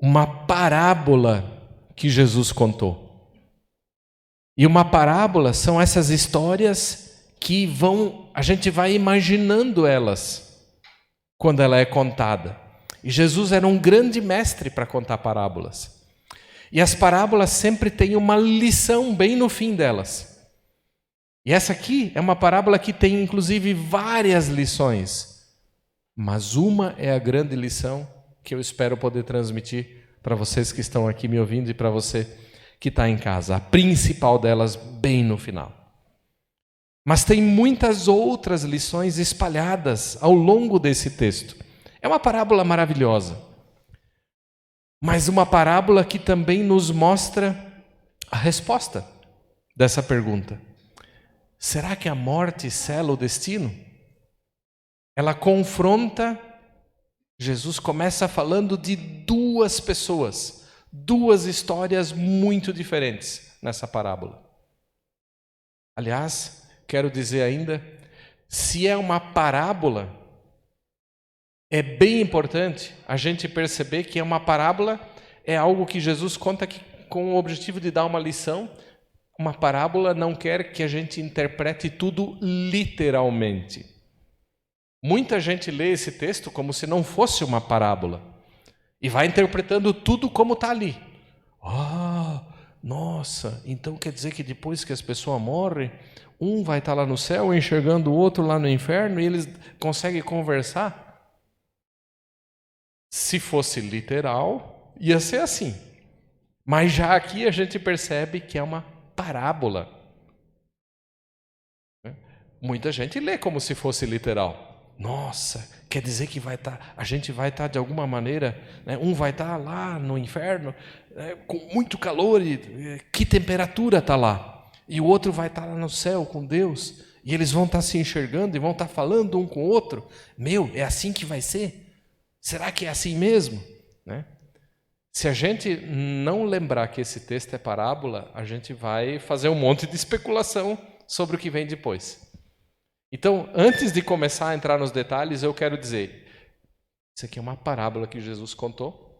Uma parábola que Jesus contou. E uma parábola são essas histórias que a gente vai imaginando elas quando ela é contada. E Jesus era um grande mestre para contar parábolas. E as parábolas sempre têm uma lição bem no fim delas. E essa aqui é uma parábola que tem inclusive várias lições. Mas uma é a grande lição que eu espero poder transmitir para vocês que estão aqui me ouvindo e para você que está em casa. A principal delas bem no final. Mas tem muitas outras lições espalhadas ao longo desse texto. É uma parábola maravilhosa, mas uma parábola que também nos mostra a resposta dessa pergunta. Será que a morte sela o destino? Ela confronta. Jesus começa falando de 2 pessoas, 2 histórias muito diferentes nessa parábola. Aliás, quero dizer ainda, se é uma parábola, é bem importante a gente perceber que uma parábola é algo que Jesus conta com o objetivo de dar uma lição. Uma parábola não quer que a gente interprete tudo literalmente. Muita gente lê esse texto como se não fosse uma parábola e vai interpretando tudo como está ali. Nossa, então quer dizer que depois que as pessoas morrem, um vai estar lá no céu enxergando o outro lá no inferno e eles conseguem conversar? Se fosse literal, ia ser assim. Mas já aqui a gente percebe que é uma parábola. Muita gente lê como se fosse literal. Nossa, quer dizer que a gente vai estar de alguma maneira, um vai estar lá no inferno, com muito calor, e que temperatura está lá? E o outro vai estar lá no céu com Deus, e eles vão estar se enxergando e vão estar falando um com o outro. É assim que vai ser? Será que é assim mesmo? Se a gente não lembrar que esse texto é parábola, a gente vai fazer um monte de especulação sobre o que vem depois. Então, antes de começar a entrar nos detalhes, eu quero dizer, Isso aqui é uma parábola que Jesus contou.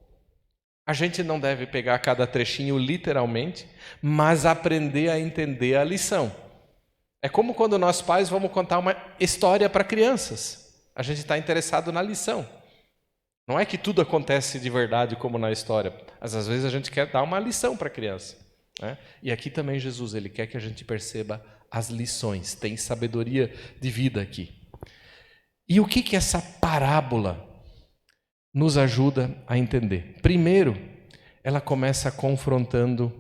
A gente não deve pegar cada trechinho literalmente, mas aprender a entender a lição. É como quando nós pais vamos contar uma história para crianças. A gente está interessado na lição. Não é que tudo acontece de verdade como na história. Mas às vezes a gente quer dar uma lição para a criança, né? E aqui também Jesus, ele quer que a gente perceba as lições. Tem sabedoria de vida aqui. E o que essa parábola nos ajuda a entender? Primeiro, ela começa confrontando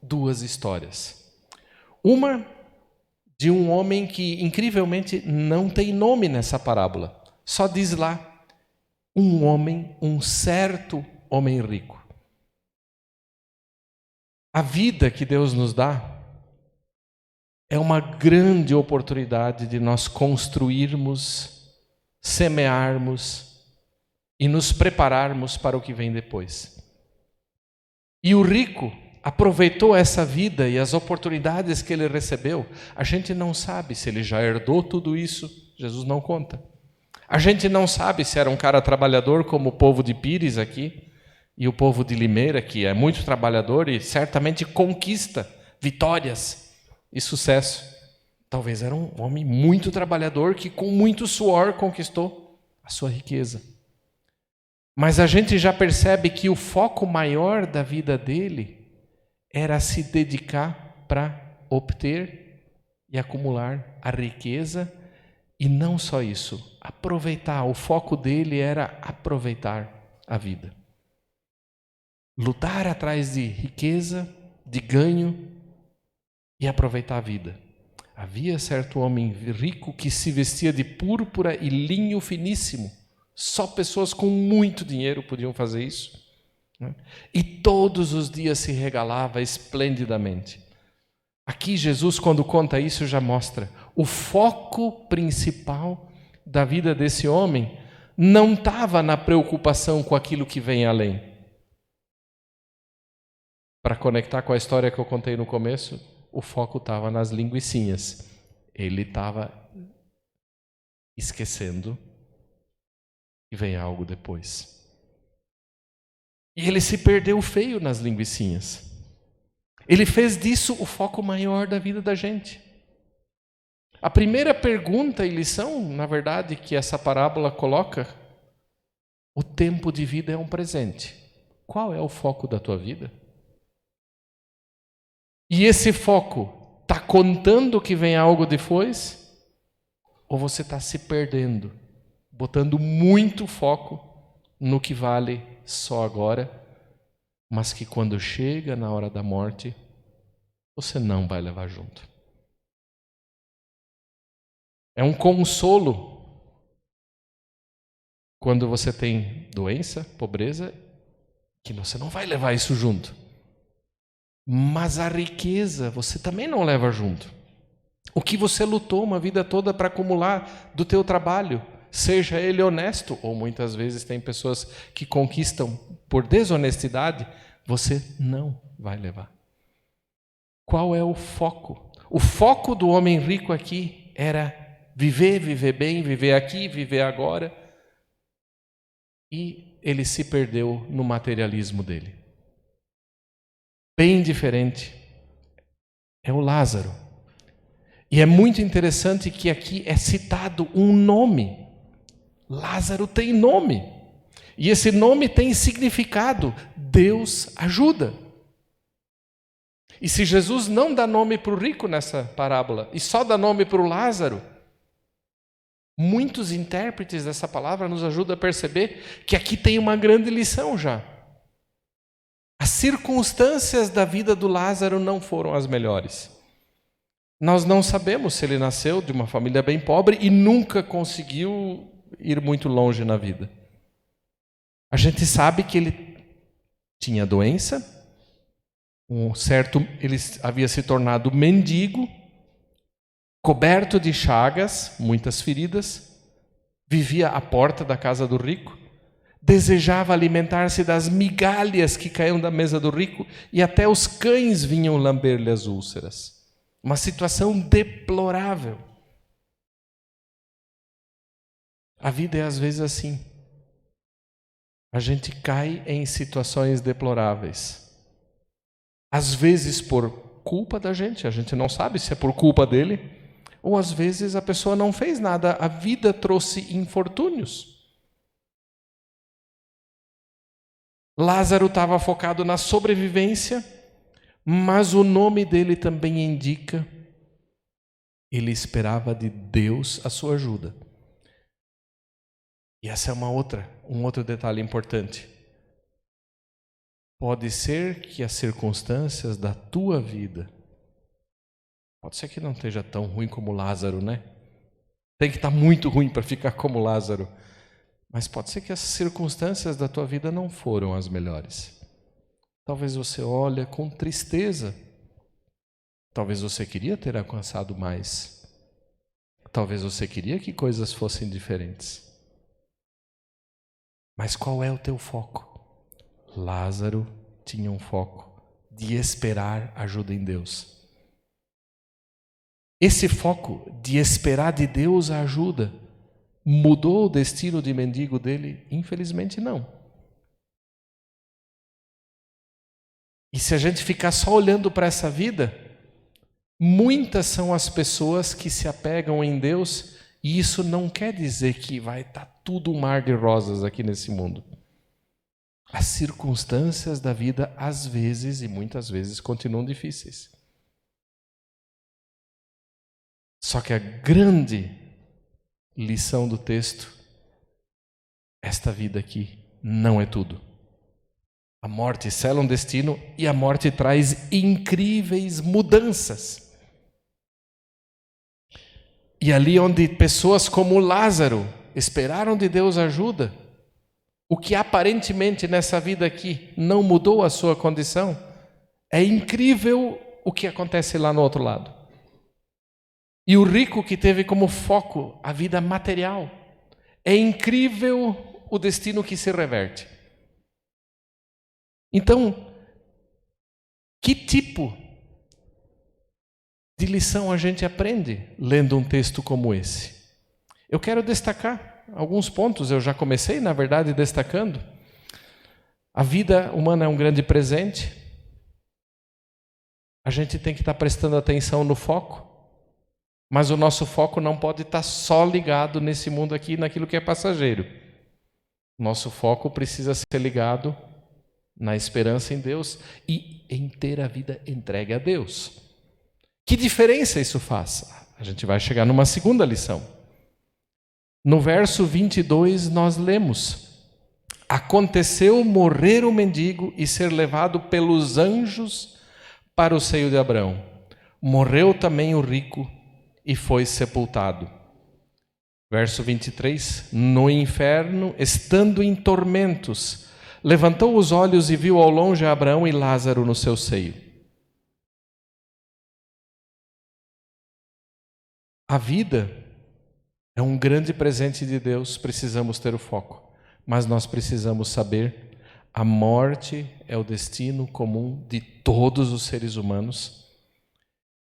duas histórias. Uma de um homem que, incrivelmente, não tem nome nessa parábola. Só diz lá, um certo homem rico. A vida que Deus nos dá é uma grande oportunidade de nós construirmos, semearmos e nos prepararmos para o que vem depois. E o rico aproveitou essa vida e as oportunidades que ele recebeu. A gente não sabe se ele já herdou tudo isso, Jesus não conta. A gente não sabe se era um cara trabalhador como o povo de Pires aqui e o povo de Limeira, que é muito trabalhador e certamente conquista vitórias e sucesso. Talvez era um homem muito trabalhador que com muito suor conquistou a sua riqueza. Mas a gente já percebe que o foco maior da vida dele era se dedicar para obter e acumular a riqueza, e não só isso, aproveitar. O foco dele era aproveitar a vida. Lutar atrás de riqueza, de ganho e aproveitar a vida. Havia certo homem rico que se vestia de púrpura e linho finíssimo. Só pessoas com muito dinheiro podiam fazer isso. E todos os dias se regalava esplendidamente. Aqui Jesus, quando conta isso, já mostra o foco principal da vida desse homem não estava na preocupação com aquilo que vem além. Para conectar com a história que eu contei no começo, o foco estava nas linguicinhas. Ele estava esquecendo que vem algo depois. E ele se perdeu feio nas linguicinhas. Ele fez disso o foco maior da vida da gente. A primeira pergunta e lição, na verdade, que essa parábola coloca, o tempo de vida é um presente. Qual é o foco da tua vida? E esse foco está contando que vem algo depois? Ou você está se perdendo, botando muito foco no que vale só agora, mas que quando chega na hora da morte, você não vai levar junto. É um consolo quando você tem doença, pobreza, que você não vai levar isso junto. Mas a riqueza você também não leva junto. O que você lutou uma vida toda para acumular do teu trabalho, seja ele honesto, ou muitas vezes tem pessoas que conquistam por desonestidade, você não vai levar. Qual é o foco? O foco do homem rico aqui era viver, viver bem, viver aqui, viver agora. E ele se perdeu no materialismo dele. Bem diferente é o Lázaro. E é muito interessante que aqui é citado um nome. Lázaro tem nome. E esse nome tem significado. Deus ajuda. E se Jesus não dá nome para o rico nessa parábola, e só dá nome para o Lázaro, muitos intérpretes dessa palavra nos ajudam a perceber que aqui tem uma grande lição já. As circunstâncias da vida do Lázaro não foram as melhores. Nós não sabemos se ele nasceu de uma família bem pobre e nunca conseguiu ir muito longe na vida. A gente sabe que ele tinha doença, ele havia se tornado mendigo, coberto de chagas, muitas feridas, vivia à porta da casa do rico, desejava alimentar-se das migalhas que caíam da mesa do rico e até os cães vinham lamber-lhe as úlceras. Uma situação deplorável. A vida é às vezes assim. a gente cai em situações deploráveis. Às vezes por culpa da gente, a gente não sabe se é por culpa dele, ou às vezes a pessoa não fez nada, a vida trouxe infortúnios. Lázaro estava focado na sobrevivência, mas o nome dele também indica, ele esperava de Deus a sua ajuda. E essa é um outro detalhe importante. Pode ser que as circunstâncias da tua vida, pode ser que não esteja tão ruim como Lázaro, né? Tem que estar muito ruim para ficar como Lázaro. Mas pode ser que as circunstâncias da tua vida não foram as melhores. Talvez você olhe com tristeza. Talvez você queria ter alcançado mais. Talvez você queria que coisas fossem diferentes. Mas qual é o teu foco? Lázaro tinha um foco de esperar ajuda em Deus. Esse foco de esperar de Deus a ajuda mudou o destino de mendigo dele? Infelizmente não. E se a gente ficar só olhando para essa vida, muitas são as pessoas que se apegam em Deus, e isso não quer dizer que vai estar tudo um mar de rosas aqui nesse mundo. As circunstâncias da vida, às vezes e muitas vezes, continuam difíceis. Só que a grande lição do texto, esta vida aqui não é tudo. A morte sela um destino e a morte traz incríveis mudanças. E ali onde pessoas como Lázaro esperaram de Deus ajuda, o que aparentemente nessa vida aqui não mudou a sua condição, é incrível o que acontece lá no outro lado. E o rico que teve como foco a vida material, é incrível o destino que se reverte. Então, que tipo de lição a gente aprende lendo um texto como esse? Eu quero destacar alguns pontos, eu já comecei, na verdade, destacando. A vida humana é um grande presente. A gente tem que estar prestando atenção no foco, mas o nosso foco não pode estar só ligado nesse mundo aqui, naquilo que é passageiro. Nosso foco precisa ser ligado na esperança em Deus e em ter a vida entregue a Deus. Que diferença isso faz? A gente vai chegar numa segunda lição. No verso 22 nós lemos: aconteceu morrer o mendigo e ser levado pelos anjos para o seio de Abraão. Morreu também o rico e foi sepultado. Verso 23, no inferno, estando em tormentos, levantou os olhos e viu ao longe Abraão e Lázaro no seu seio. A vida é um grande presente de Deus, precisamos ter o foco. Mas nós precisamos saber, a morte é o destino comum de todos os seres humanos.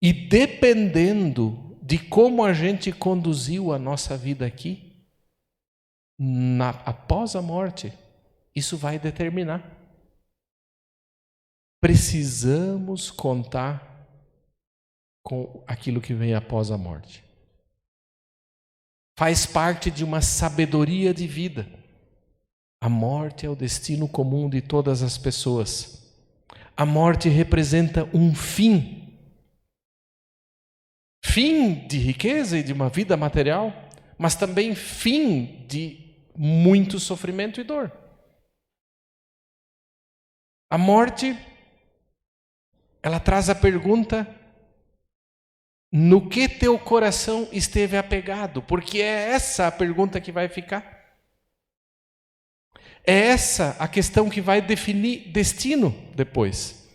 E dependendo de como a gente conduziu a nossa vida aqui, após a morte, isso vai determinar. Precisamos contar com aquilo que vem após a morte. Faz parte de uma sabedoria de vida. A morte é o destino comum de todas as pessoas. A morte representa um fim. Fim de riqueza e de uma vida material, mas também fim de muito sofrimento e dor. A morte, ela traz a pergunta: no que teu coração esteve apegado? Porque é essa a pergunta que vai ficar. É essa a questão que vai definir destino depois.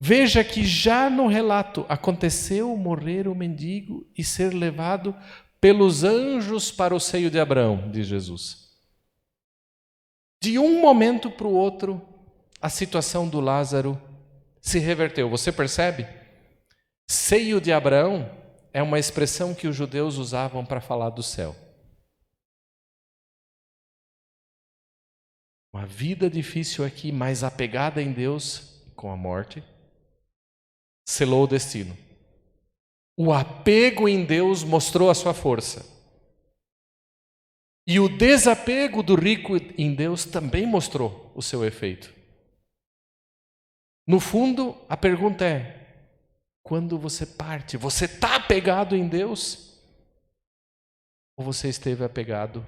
Veja que já no relato aconteceu morrer o mendigo e ser levado pelos anjos para o seio de Abraão, diz Jesus. De um momento para o outro, a situação do Lázaro se reverteu. Você percebe? Seio de Abraão é uma expressão que os judeus usavam para falar do céu. Uma vida difícil aqui, mas apegada em Deus com a morte, selou o destino. O apego em Deus mostrou a sua força. E o desapego do rico em Deus também mostrou o seu efeito. No fundo, a pergunta é: quando você parte, você está apegado em Deus? Ou você esteve apegado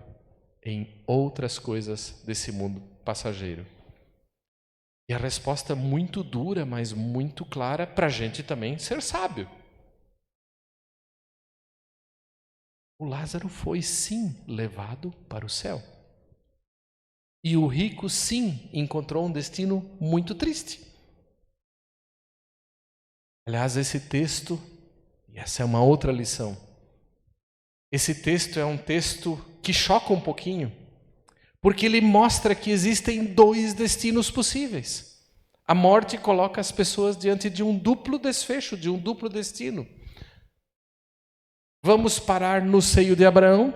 em outras coisas desse mundo passageiro? E a resposta é muito dura, mas muito clara para a gente também ser sábio. O Lázaro foi sim levado para o céu. E o rico sim encontrou um destino muito triste. Aliás, esse texto, e essa é uma outra lição, esse texto é um texto que choca um pouquinho, porque ele mostra que existem dois destinos possíveis. A morte coloca as pessoas diante de um duplo desfecho, de um duplo destino. Vamos parar no seio de Abraão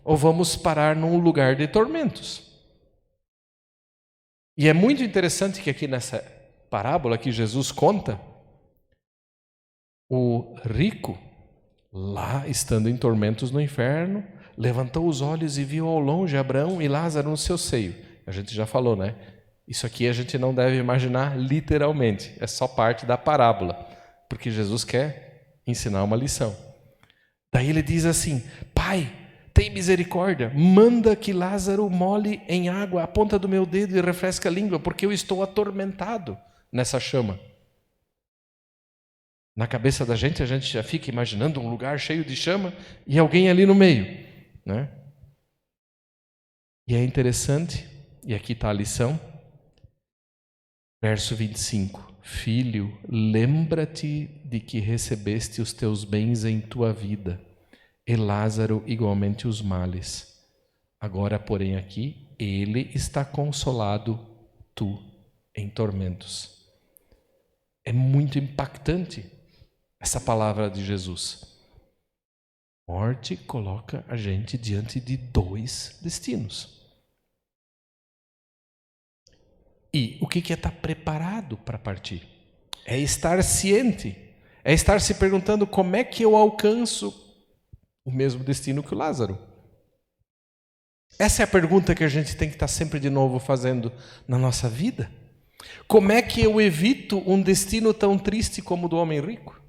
ou vamos parar num lugar de tormentos? E é muito interessante que aqui nessa parábola que Jesus conta, o rico, lá estando em tormentos no inferno, levantou os olhos e viu ao longe Abraão e Lázaro no seu seio. A gente já falou, né? Isso aqui a gente não deve imaginar literalmente, é só parte da parábola, porque Jesus quer ensinar uma lição. Daí ele diz assim: Pai, tem misericórdia, manda que Lázaro molhe em água a ponta do meu dedo e refresque a língua, porque eu estou atormentado nessa chama. Na cabeça da gente, a gente já fica imaginando um lugar cheio de chama e alguém ali no meio, né? E é interessante, e aqui está a lição, verso 25. Filho, lembra-te de que recebeste os teus bens em tua vida, e Lázaro igualmente os males. Agora, porém, aqui, ele está consolado, tu em tormentos. É muito impactante essa palavra de Jesus. Morte coloca a gente diante de dois destinos. E o que é estar preparado para partir? É estar ciente, é estar se perguntando como é que eu alcanço o mesmo destino que o Lázaro. Essa é a pergunta que a gente tem que estar sempre de novo fazendo na nossa vida. Como é que eu evito um destino tão triste como o do homem rico?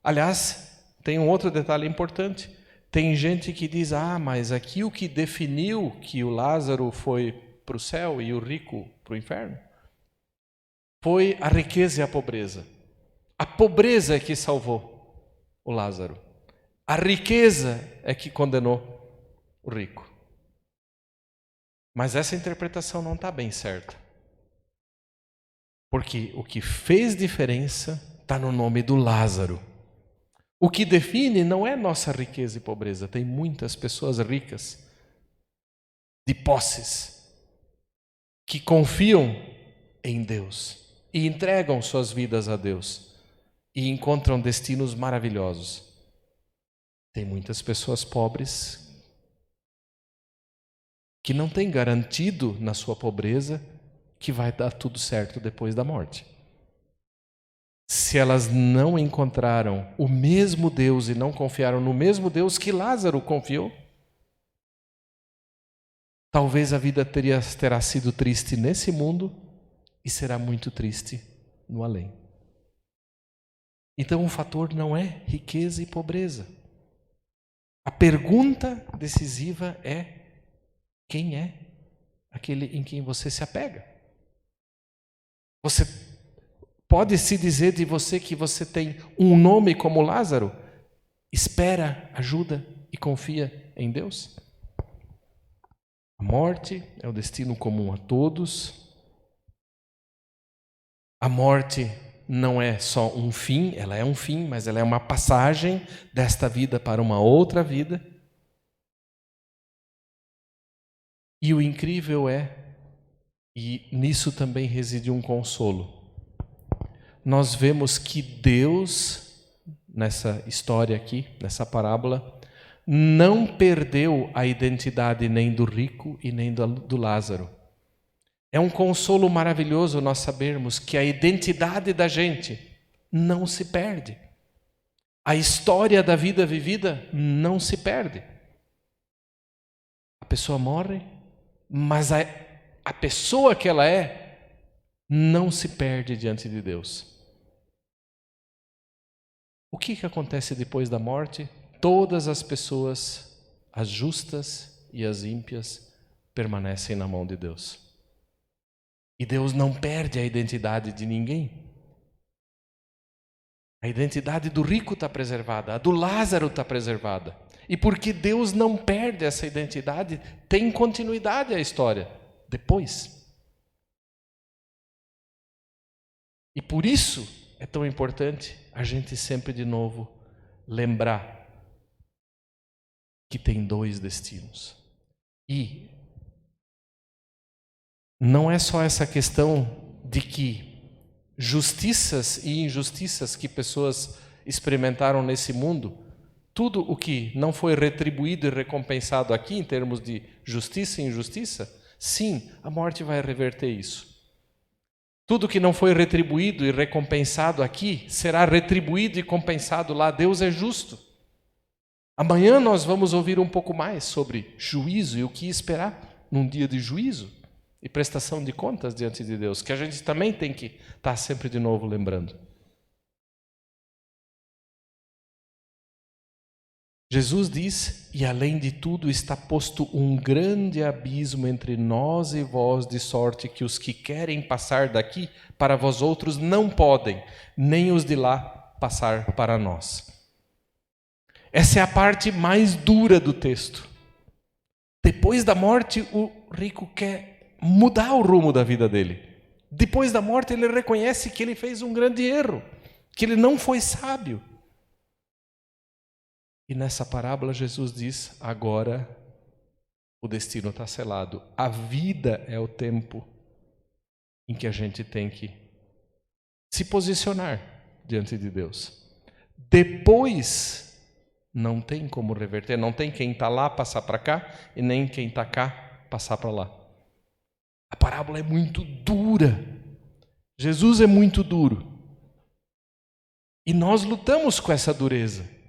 Aliás, tem um outro detalhe importante. Tem gente que diz: mas aqui o que definiu que o Lázaro foi para o céu e o rico para o inferno foi a riqueza e a pobreza. A pobreza é que salvou o Lázaro. A riqueza é que condenou o rico. Mas essa interpretação não está bem certa. Porque o que fez diferença está no nome do Lázaro. O que define não é nossa riqueza e pobreza. Tem muitas pessoas ricas, de posses, que confiam em Deus e entregam suas vidas a Deus e encontram destinos maravilhosos. Tem muitas pessoas pobres que não têm garantido na sua pobreza que vai dar tudo certo depois da morte. Se elas não encontraram o mesmo Deus e não confiaram no mesmo Deus que Lázaro confiou, talvez a vida terá sido triste nesse mundo e será muito triste no além. Então o fator não é riqueza e pobreza. A pergunta decisiva é: quem é aquele em quem você se apega? Você pode se dizer de você que você tem um nome como Lázaro? Espera, ajuda e confia em Deus? A morte é o destino comum a todos. A morte não é só um fim, ela é um fim, mas ela é uma passagem desta vida para uma outra vida. E o incrível é, e nisso também reside um consolo, nós vemos que Deus, nessa história aqui, nessa parábola, não perdeu a identidade nem do rico e nem do Lázaro. É um consolo maravilhoso nós sabermos que a identidade da gente não se perde. A história da vida vivida não se perde. A pessoa morre, mas a pessoa que ela é não se perde diante de Deus. O que acontece depois da morte? Todas as pessoas, as justas e as ímpias, permanecem na mão de Deus. E Deus não perde a identidade de ninguém. A identidade do rico está preservada, a do Lázaro está preservada. E porque Deus não perde essa identidade, tem continuidade a história depois. E por isso é tão importante a gente sempre de novo lembrar que tem dois destinos. E não é só essa questão de que justiças e injustiças que pessoas experimentaram nesse mundo, tudo o que não foi retribuído e recompensado aqui em termos de justiça e injustiça, sim, a morte vai reverter isso. Tudo que não foi retribuído e recompensado aqui será retribuído e compensado lá. Deus é justo. Amanhã nós vamos ouvir um pouco mais sobre juízo e o que esperar num dia de juízo e prestação de contas diante de Deus, que a gente também tem que estar sempre de novo lembrando. Jesus diz, e além de tudo está posto um grande abismo entre nós e vós, de sorte que os que querem passar daqui para vós outros não podem, nem os de lá passar para nós. Essa é a parte mais dura do texto. Depois da morte, o rico quer mudar o rumo da vida dele. Depois da morte, ele reconhece que ele fez um grande erro, que ele não foi sábio. E nessa parábola Jesus diz, agora o destino está selado. A vida é o tempo em que a gente tem que se posicionar diante de Deus. Depois, não tem como reverter, não tem quem está lá passar para cá e nem quem está cá passar para lá. A parábola é muito dura. Jesus é muito duro. E nós lutamos com essa dureza.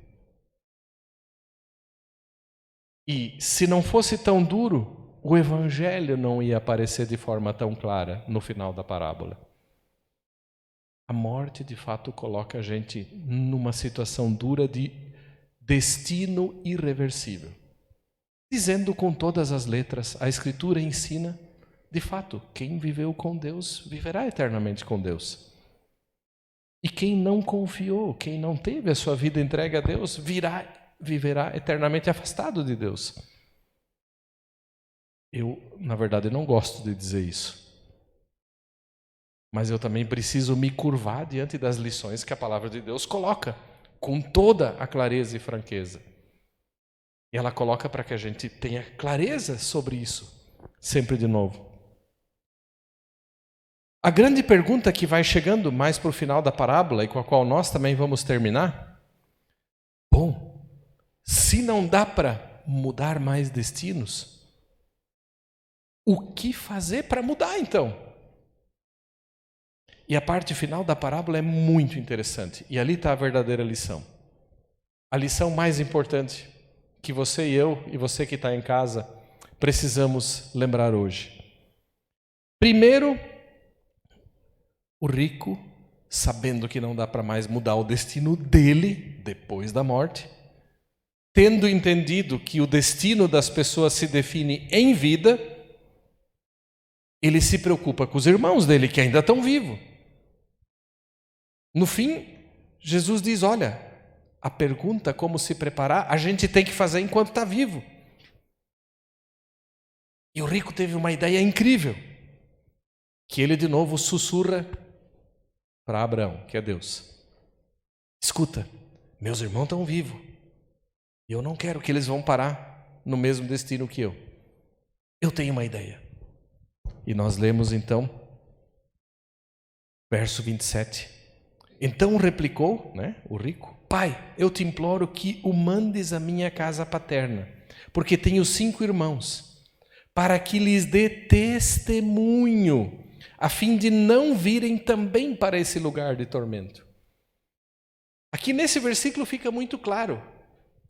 E se não fosse tão duro, o Evangelho não ia aparecer de forma tão clara no final da parábola. A morte, de fato, coloca a gente numa situação dura de destino irreversível. Dizendo com todas as letras, a Escritura ensina, de fato, quem viveu com Deus, viverá eternamente com Deus. E quem não confiou, quem não teve a sua vida entregue a Deus, viverá eternamente afastado de Deus. Eu, na verdade, não gosto de dizer isso. Mas eu também preciso me curvar diante das lições que a palavra de Deus coloca, com toda a clareza e franqueza. E ela coloca para que a gente tenha clareza sobre isso, sempre de novo. A grande pergunta que vai chegando mais para o final da parábola e com a qual nós também vamos terminar, bom, se não dá para mudar mais destinos, o que fazer para mudar então? E a parte final da parábola é muito interessante. E ali está a verdadeira lição. A lição mais importante que você e eu, e você que está em casa, precisamos lembrar hoje. Primeiro, o rico, sabendo que não dá para mais mudar o destino dele depois da morte, tendo entendido que o destino das pessoas se define em vida, ele se preocupa com os irmãos dele que ainda estão vivos. No fim, Jesus diz, olha, a pergunta como se preparar, a gente tem que fazer enquanto está vivo. E o rico teve uma ideia incrível, que ele de novo sussurra para Abraão, que é Deus. Escuta, meus irmãos estão vivos. E eu não quero que eles vão parar no mesmo destino que eu. Eu tenho uma ideia. E nós lemos então, verso 27. Então replicou, o rico, Pai, eu te imploro que o mandes à minha casa paterna, porque tenho 5 irmãos, para que lhes dê testemunho, a fim de não virem também para esse lugar de tormento. Aqui nesse versículo fica muito claro.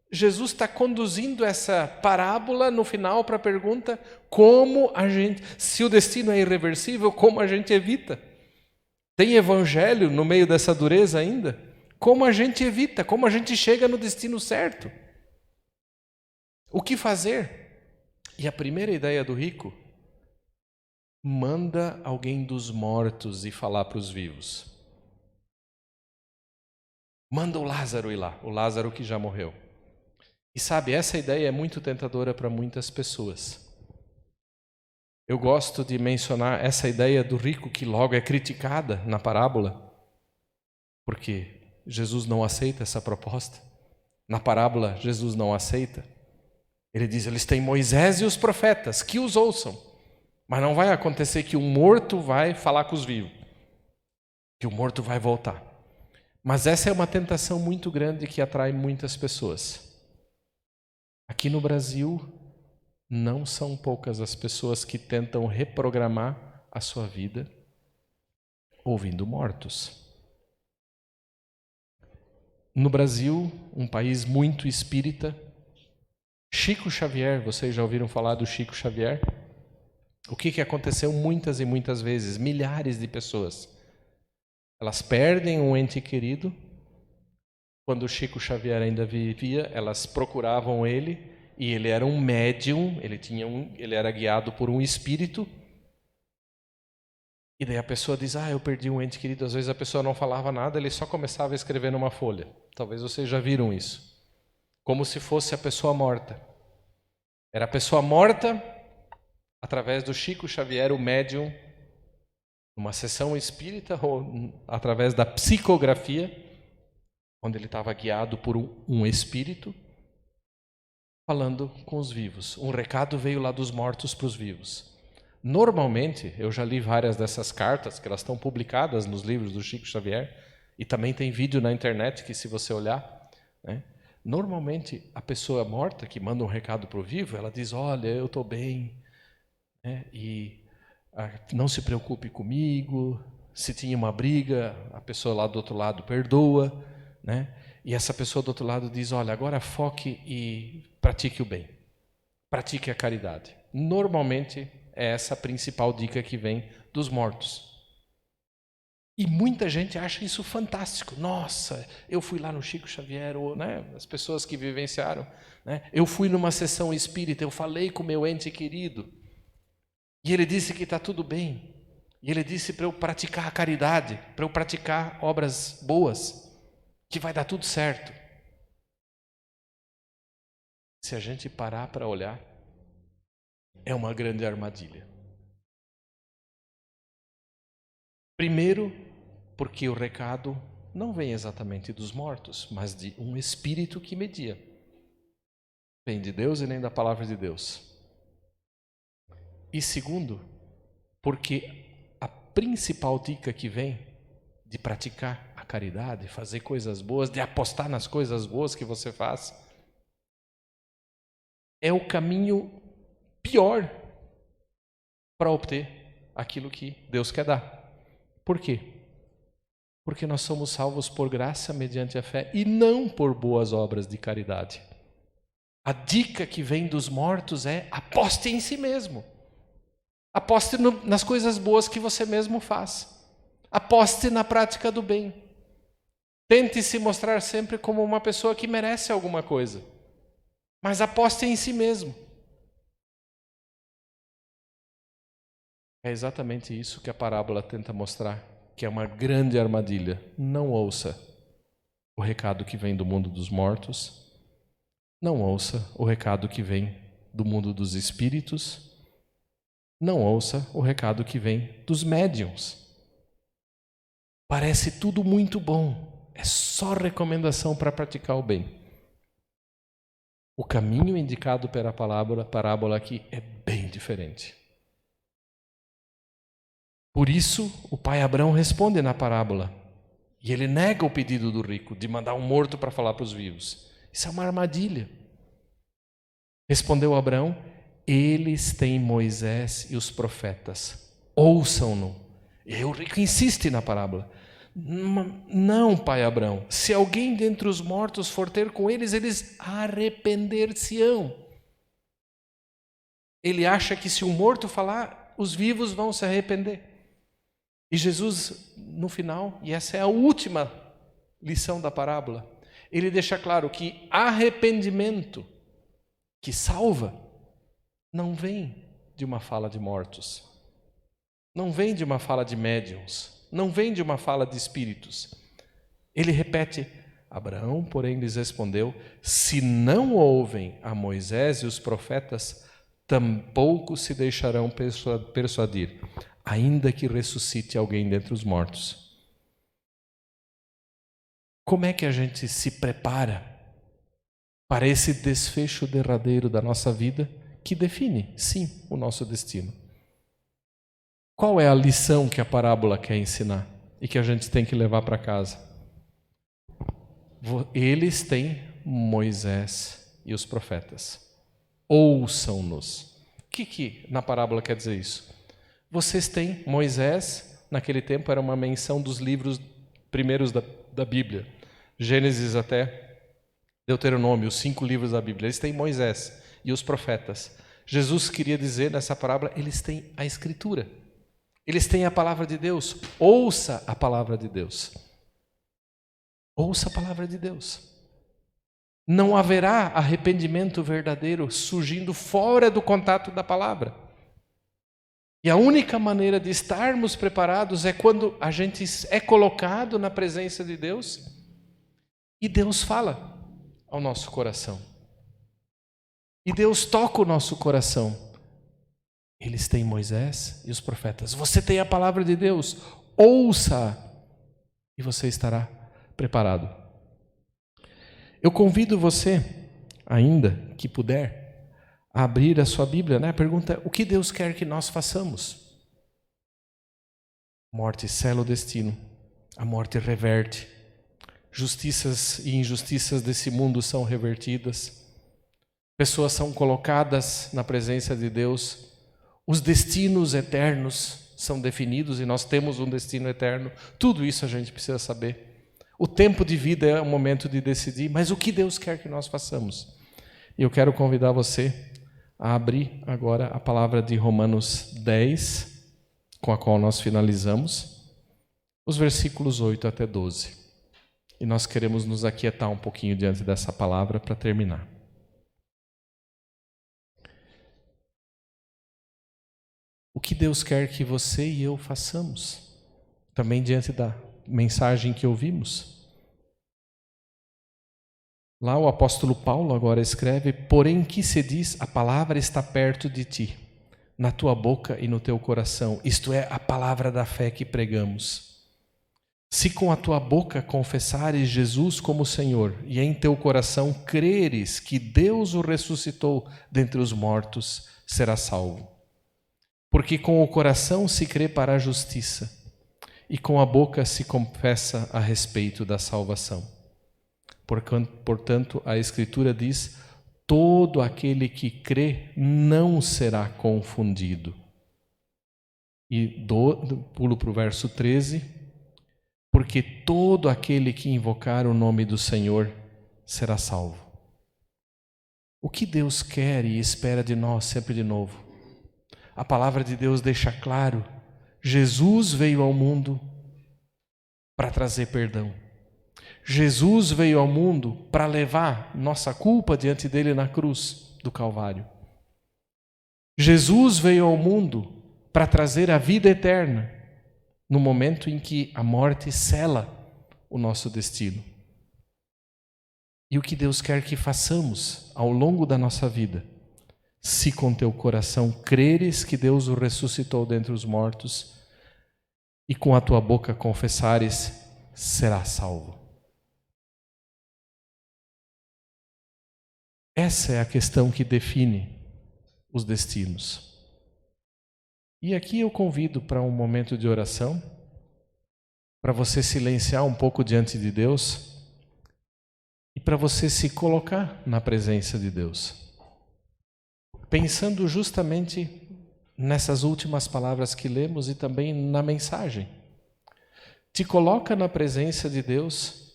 Jesus está conduzindo essa parábola no final para a pergunta: como a gente, se o destino é irreversível, como a gente evita? Tem evangelho no meio dessa dureza ainda? Como a gente evita? Como a gente chega no destino certo? O que fazer? E a primeira ideia do rico: manda alguém dos mortos ir falar para os vivos. Manda o Lázaro ir lá, o Lázaro que já morreu. E sabe, essa ideia é muito tentadora para muitas pessoas. Eu gosto de mencionar essa ideia do rico que logo é criticada na parábola, porque Jesus não aceita essa proposta. Na parábola, Jesus não aceita. Ele diz: eles têm Moisés e os profetas, que os ouçam. Mas não vai acontecer que um morto vai falar com os vivos, que o morto vai voltar. Mas essa é uma tentação muito grande que atrai muitas pessoas. Aqui no Brasil, não são poucas as pessoas que tentam reprogramar a sua vida ouvindo mortos. No Brasil, um país muito espírita, Chico Xavier, vocês já ouviram falar do Chico Xavier? O que aconteceu muitas e muitas vezes? Milhares de pessoas, elas perdem um ente querido. Quando o Chico Xavier ainda vivia, elas procuravam ele, e ele era um médium, ele era guiado por um espírito. E daí a pessoa diz: eu perdi um ente querido. Às vezes a pessoa não falava nada, ele só começava a escrever numa folha. Talvez vocês já viram isso. Como se fosse a pessoa morta. Era a pessoa morta, através do Chico Xavier, o médium, numa sessão espírita, ou através da psicografia, onde ele estava guiado por um espírito, falando com os vivos. Um recado veio lá dos mortos para os vivos. Normalmente, eu já li várias dessas cartas, que elas estão publicadas nos livros do Chico Xavier, e também tem vídeo na internet que, se você olhar, né, normalmente a pessoa morta que manda um recado para o vivo, ela diz: olha, eu estou bem, né, e não se preocupe comigo, se tinha uma briga, a pessoa lá do outro lado perdoa, né? E essa pessoa do outro lado diz: olha, agora foque e pratique o bem, pratique a caridade. Normalmente é essa a principal dica que vem dos mortos. E muita gente acha isso fantástico. Nossa, eu fui lá no Chico Xavier, ou, né, as pessoas que vivenciaram, né, eu fui numa sessão espírita, eu falei com meu ente querido, e ele disse que está tudo bem, e ele disse para eu praticar a caridade, para eu praticar obras boas, que vai dar tudo certo. Se a gente parar para olhar, é uma grande armadilha. Primeiro, porque o recado não vem exatamente dos mortos, mas de um espírito que media. Vem de Deus e nem da palavra de Deus. E segundo, porque a principal dica que vem de praticar a caridade, fazer coisas boas, de apostar nas coisas boas que você faz, é o caminho pior para obter aquilo que Deus quer dar. Por quê? Porque nós somos salvos por graça mediante a fé e não por boas obras de caridade. A dica que vem dos mortos é: aposte em si mesmo. Aposte nas coisas boas que você mesmo faz. Aposte na prática do bem. Tente se mostrar sempre como uma pessoa que merece alguma coisa. Mas aposte em si mesmo. É exatamente isso que a parábola tenta mostrar, que é uma grande armadilha. Não ouça o recado que vem do mundo dos mortos. Não ouça o recado que vem do mundo dos espíritos. Não ouça o recado que vem dos médiuns. Parece tudo muito bom. É só recomendação para praticar o bem. O caminho indicado pela parábola aqui é bem diferente. Por isso, o pai Abrão responde na parábola: E ele nega o pedido do rico de mandar um morto para falar para os vivos. Isso é uma armadilha. Respondeu Abraão: eles têm Moisés e os profetas, ouçam-no. E o rico insiste na parábola: não, pai Abraão, se alguém dentre os mortos for ter com eles, eles arrepender-se-ão. Ele acha que se o morto falar, os vivos vão se arrepender. E Jesus, no final, e essa é a última lição da parábola, ele deixa claro que arrependimento que salva não vem de uma fala de mortos, não vem de uma fala de médiuns, não vem de uma fala de espíritos. Ele repete: Abraão, porém, lhes respondeu: se não ouvem a Moisés e os profetas, tampouco se deixarão persuadir, ainda que ressuscite alguém dentre os mortos. Como é que a gente se prepara para esse desfecho derradeiro da nossa vida, que define, sim, o nosso destino? Qual é a lição que a parábola quer ensinar e que a gente tem que levar para casa? Eles têm Moisés e os profetas. Ouçam-nos. O que na parábola quer dizer isso? Vocês têm Moisés, naquele tempo era uma menção dos livros primeiros da Bíblia, Gênesis até Deuteronômio, os 5 livros da Bíblia. Eles têm Moisés e os profetas. Jesus queria dizer nessa parábola: eles têm a Escritura, eles têm a palavra de Deus. Ouça a palavra de Deus. Ouça a palavra de Deus. Não haverá arrependimento verdadeiro surgindo fora do contato da palavra. E a única maneira de estarmos preparados é quando a gente é colocado na presença de Deus e Deus fala ao nosso coração. E Deus toca o nosso coração. Eles têm Moisés e os profetas. Você tem a palavra de Deus. Ouça e você estará preparado. Eu convido você, ainda que puder, a abrir a sua Bíblia, né? A pergunta: o que Deus quer que nós façamos? Morte sela o destino, a morte reverte, justiças e injustiças desse mundo são revertidas, pessoas são colocadas na presença de Deus, os destinos eternos são definidos e nós temos um destino eterno. Tudo isso a gente precisa saber. O tempo de vida é o momento de decidir, mas o que Deus quer que nós façamos? E eu quero convidar você a abrir agora a palavra de Romanos 10, com a qual nós finalizamos, os versículos 8 até 12. E nós queremos nos aquietar um pouquinho diante dessa palavra para terminar. O que Deus quer que você e eu façamos, também diante da mensagem que ouvimos. Lá o apóstolo Paulo agora escreve: porém que se diz, a palavra está perto de ti, na tua boca e no teu coração, isto é, a palavra da fé que pregamos. Se com a tua boca confessares Jesus como Senhor e em teu coração creres que Deus o ressuscitou dentre os mortos, serás salvo. Porque com o coração se crê para a justiça e com a boca se confessa a respeito da salvação. Portanto, a Escritura diz: todo aquele que crê não será confundido. E pulo para o verso 13: porque todo aquele que invocar o nome do Senhor será salvo. O que Deus quer e espera de nós sempre de novo? A palavra de Deus deixa claro: Jesus veio ao mundo para trazer perdão. Jesus veio ao mundo para levar nossa culpa diante dele na cruz do Calvário. Jesus veio ao mundo para trazer a vida eterna no momento em que a morte sela o nosso destino. E o que Deus quer que façamos ao longo da nossa vida? Se com teu coração creres que Deus o ressuscitou dentre os mortos e com a tua boca confessares, serás salvo. Essa é a questão que define os destinos. E aqui eu convido para um momento de oração. para você silenciar um pouco diante de Deus e para você se colocar na presença de Deus, pensando justamente nessas últimas palavras que lemos e também na mensagem. Te coloca na presença de Deus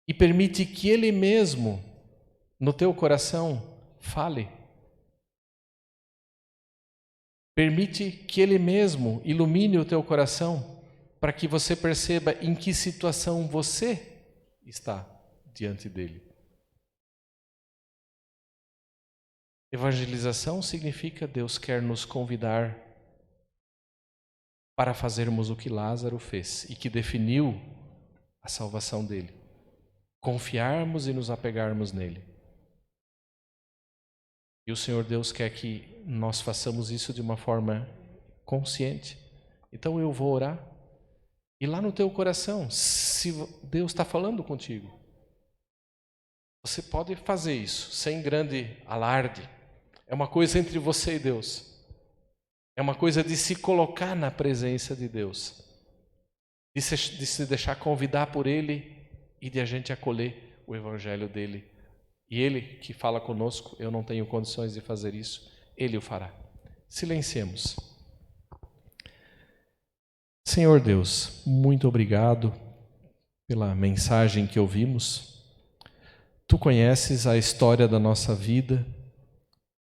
e permite que Ele mesmo, no teu coração, fale. Permite que Ele mesmo ilumine o teu coração para que você perceba em que situação você está diante dEle. Evangelização significa Deus quer nos convidar para fazermos o que Lázaro fez e que definiu a salvação dele. Confiarmos e nos apegarmos nele. E o Senhor Deus quer que nós façamos isso de uma forma consciente. Então eu vou orar. E lá no teu coração, se Deus está falando contigo, você pode fazer isso sem grande alarde. É uma coisa entre você e Deus. É uma coisa de se colocar na presença de Deus. De se deixar convidar por Ele e de a gente acolher o Evangelho dEle. E Ele que fala conosco, eu não tenho condições de fazer isso, Ele o fará. Silenciemos. Senhor Deus, muito obrigado pela mensagem que ouvimos. Tu conheces a história da nossa vida,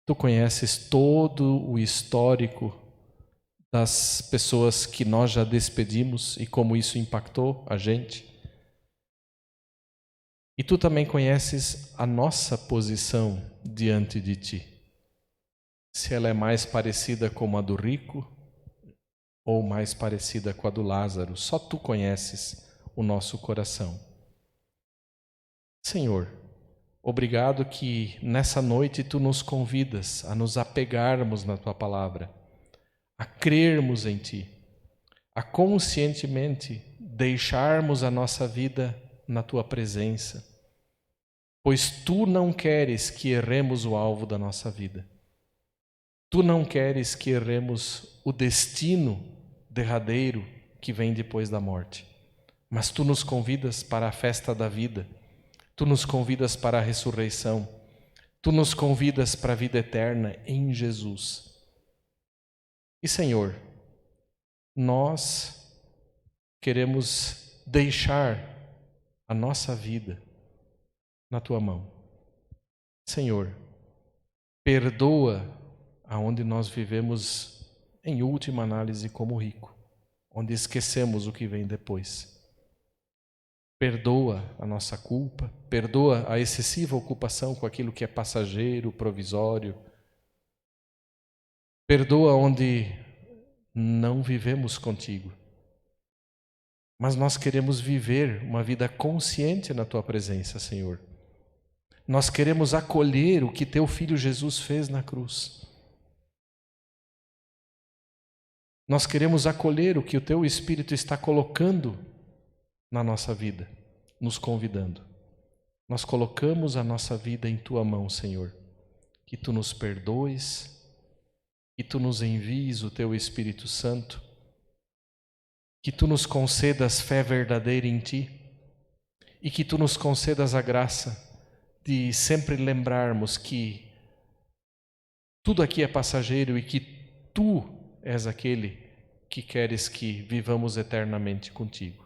Tu conheces todo o histórico das pessoas que nós já despedimos e como isso impactou a gente. E Tu também conheces a nossa posição diante de Ti. Se ela é mais parecida com a do rico ou mais parecida com a do Lázaro, só Tu conheces o nosso coração. Senhor, obrigado que nessa noite Tu nos convidas a nos apegarmos na Tua palavra, a crermos em Ti, a conscientemente deixarmos a nossa vida na Tua presença, pois Tu não queres que erremos o alvo da nossa vida. Tu não queres que erremos o destino derradeiro que vem depois da morte, mas Tu nos convidas para a festa da vida, Tu nos convidas para a ressurreição, Tu nos convidas para a vida eterna em Jesus. E Senhor, nós queremos deixar a nossa vida na Tua mão. Senhor, perdoa aonde nós vivemos em última análise como rico, onde esquecemos o que vem depois. Perdoa a nossa culpa, perdoa a excessiva ocupação com aquilo que é passageiro, provisório. Perdoa onde não vivemos contigo. Mas nós queremos viver uma vida consciente na Tua presença, Senhor. Nós queremos acolher o que Teu Filho Jesus fez na cruz. Nós queremos acolher o que o Teu Espírito está colocando na nossa vida, nos convidando. Nós colocamos a nossa vida em Tua mão, Senhor. Que Tu nos perdoes, que Tu nos envies o Teu Espírito Santo, que Tu nos concedas fé verdadeira em Ti e que Tu nos concedas a graça de sempre lembrarmos que tudo aqui é passageiro e que Tu és aquele que queres que vivamos eternamente contigo.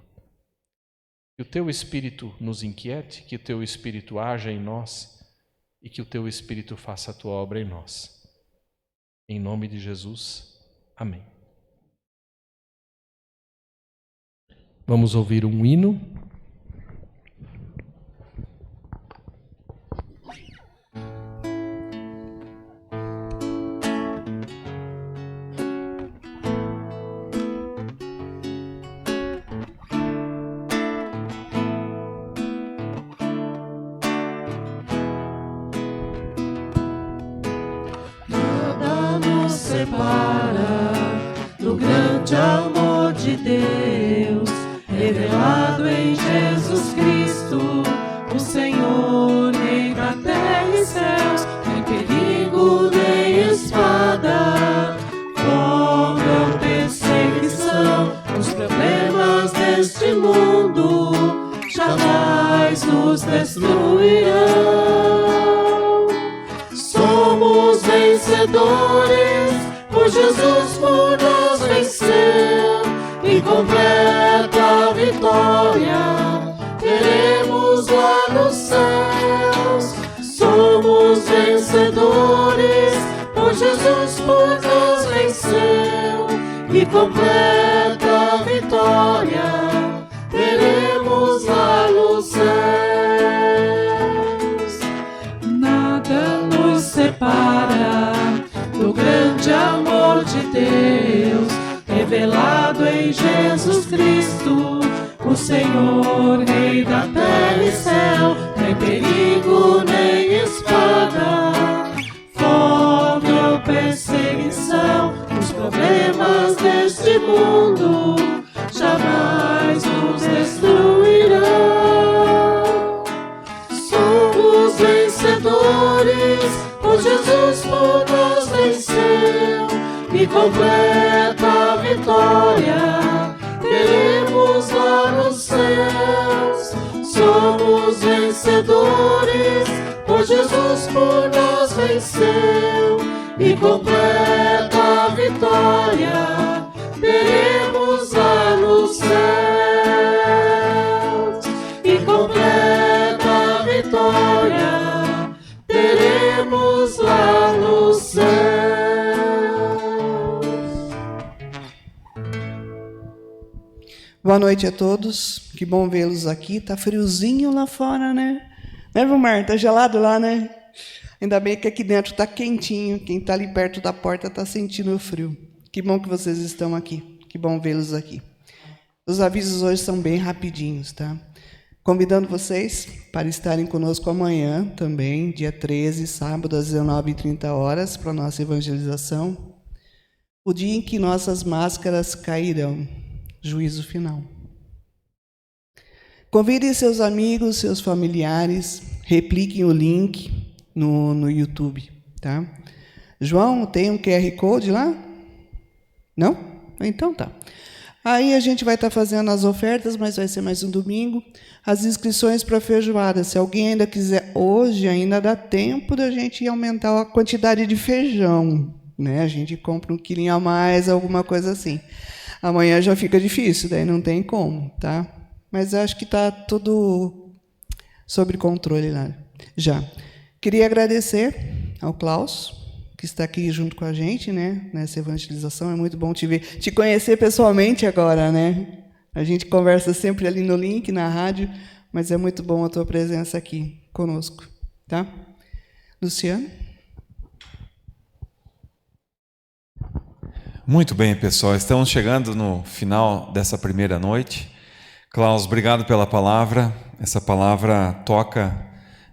Que o Teu Espírito nos inquiete, que o Teu Espírito haja em nós e que o Teu Espírito faça a Tua obra em nós. Em nome de Jesus, amém. Vamos ouvir um hino. Separa do grande amor de Deus, revelado em Jesus Cristo, o Senhor, Rei da terra e céus, nem perigo, nem espada, fome ou perseguição, os problemas deste mundo jamais nos destruirão. Somos vencedores, pois Jesus por nós venceu, e completa vitória teremos lá nos céus. Somos vencedores, pois Jesus por nós venceu, e completa vitória teremos lá nos céus. Nada nos separa do grande amor de Deus, revelado em Jesus Cristo, o Senhor, Rei da terra e céu. Nem perigo, nem espada, fome ou perseguição, os problemas deste mundo jamais nos destruirão. Somos vencedores, pois Jesus por nós venceu, e completa vitória teremos lá nos céus. Somos vencedores, pois Jesus por nós venceu, e completa vitória teremos lá nos céus. E completa vitória teremos lá nos céus. Boa noite a todos, que bom vê-los aqui. Tá friozinho lá fora, né? Né, Vilmar? Tá gelado lá, né? Ainda bem que aqui dentro tá quentinho. Quem tá ali perto da porta tá sentindo o frio. Que bom que vocês estão aqui. Que bom vê-los aqui. Os avisos hoje são bem rapidinhos, tá? Convidando vocês para estarem conosco amanhã também, dia 13, sábado, às 19h30, para a nossa evangelização. O dia em que nossas máscaras cairão. Juízo final. Convidem seus amigos, seus familiares, repliquem o link no YouTube, tá? João, tem um QR Code lá? Não? Então tá. Aí a gente vai estar fazendo as ofertas, mas vai ser mais um domingo. As inscrições para a feijoada. Se alguém ainda quiser, hoje ainda dá tempo da gente aumentar a quantidade de feijão, né? A gente compra um quilinho a mais, alguma coisa assim. Amanhã já fica difícil, daí não tem como, tá? Mas acho que está tudo sob controle lá, já. Queria agradecer ao Klaus, que está aqui junto com a gente, né, nessa evangelização. É muito bom te ver, te conhecer pessoalmente agora, né? A gente conversa sempre ali no link, na rádio, mas é muito bom a tua presença aqui conosco, tá? Luciano? Muito bem, pessoal. Estamos chegando no final dessa primeira noite. Klaus, obrigado pela palavra. Essa palavra toca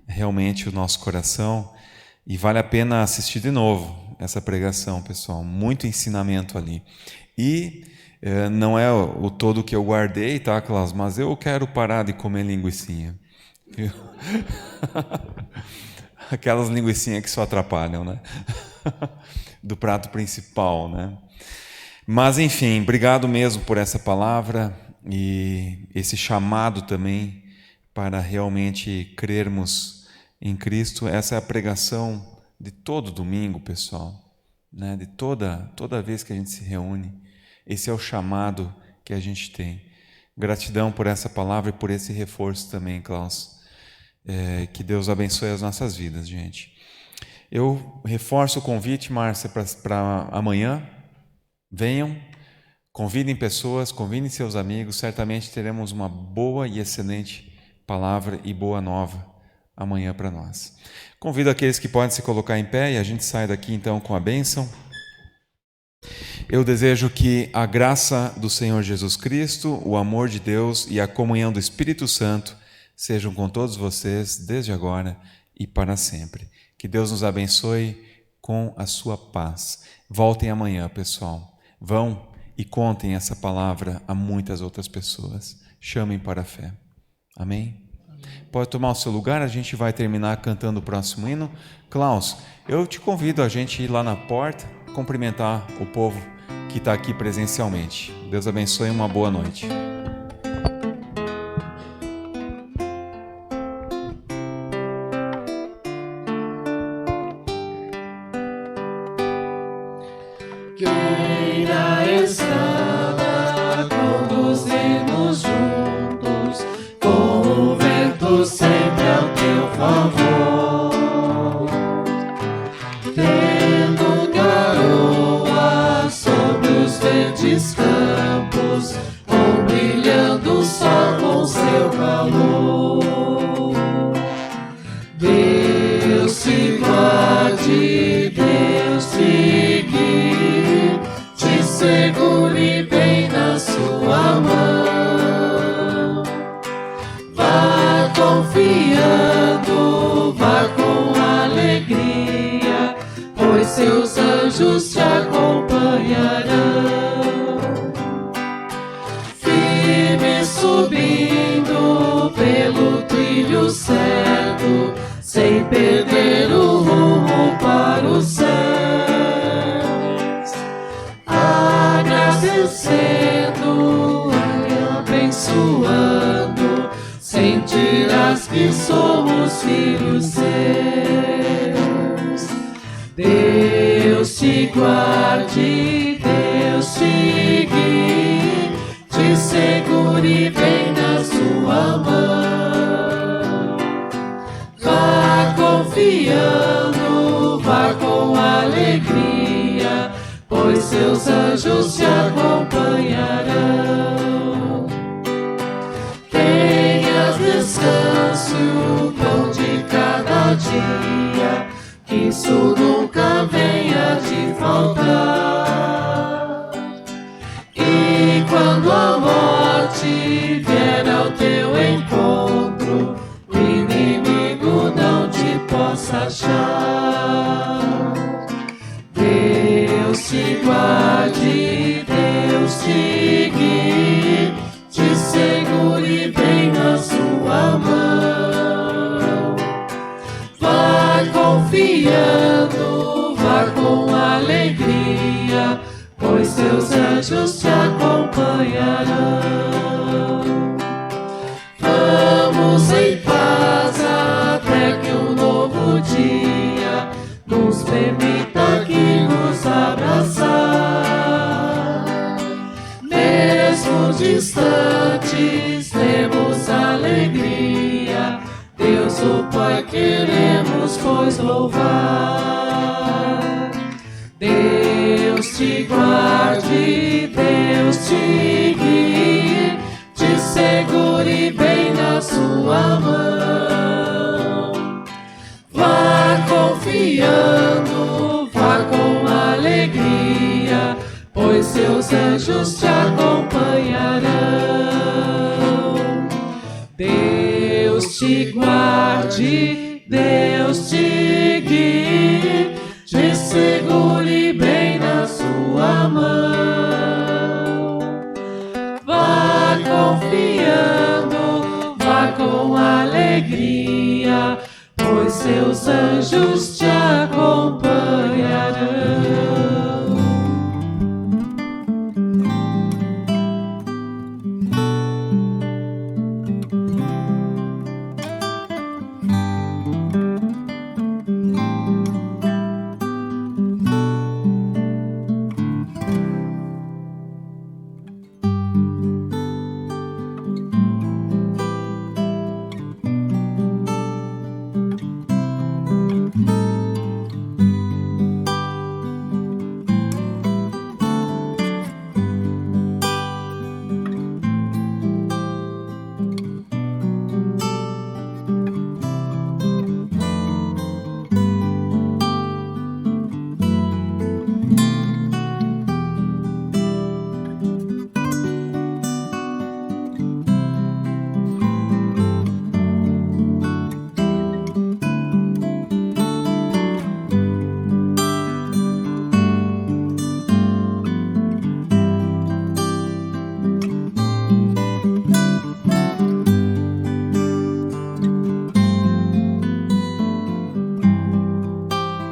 realmente o nosso coração e vale a pena assistir de novo essa pregação, pessoal. Muito ensinamento ali. E não é o todo que eu guardei, tá, Klaus? Mas eu quero parar de comer linguicinha. Viu? Aquelas linguicinhas que só atrapalham, né? Do prato principal, né? Mas, enfim, obrigado mesmo por essa palavra e esse chamado também para realmente crermos em Cristo. Essa é a pregação de todo domingo, pessoal, né? De toda vez que a gente se reúne. Esse é o chamado que a gente tem. Gratidão por essa palavra e por esse reforço também, Klaus. Que Deus abençoe as nossas vidas, gente. Eu reforço o convite, Márcia, para amanhã. Venham, convidem pessoas, convidem seus amigos. Certamente teremos uma boa e excelente palavra e boa nova amanhã para nós. Convido aqueles que podem se colocar em pé e a gente sai daqui então com a bênção. Eu desejo que a graça do Senhor Jesus Cristo, o amor de Deus e a comunhão do Espírito Santo sejam com todos vocês desde agora e para sempre. Que Deus nos abençoe com a sua paz. Voltem amanhã, pessoal. Vão e contem essa palavra a muitas outras pessoas. Chamem para a fé. Amém? Pode tomar o seu lugar, a gente vai terminar cantando o próximo hino. Klaus, eu te convido a gente ir lá na porta, cumprimentar o povo que está aqui presencialmente. Deus abençoe e uma boa noite. luz, ou brilhando o sol com seu calor. Deus te guarde, Deus te guie, te segure bem na sua mão. Vá confiando, vá com alegria, pois seus anjos te acompanharão. Firme subindo pelo trilho certo, sem perder o rumo para os céus. Agradecendo e abençoando, sentirás que somos filhos seus. Deus te guarde, Deus te guie, te segure bem na sua mão. Vá confiando, vá com alegria, pois seus anjos te acompanharão. Tenhas descanso, o pão de cada dia, que isso nunca venha te faltar. E quando a morte vier ao teu encontro, o inimigo não te possa achar. Deus te guarde, Deus te guie, te segure bem na sua mão. Vá confiando, vá com alegria, pois seus anjos te acompanharão. Vamos em paz até que um novo dia nos permita aqui nos abraçar. Mesmo distantes, temos alegria, Deus o Pai queremos, pois louvar. Deus te guarde, Deus te guie, te segure bem na sua mão. Vá confiando, vá com alegria, pois seus anjos te acompanharão. Deus te guarde, Deus te guie, te segure bem na sua mão. Vá confiando, vá com alegria, pois seus anjos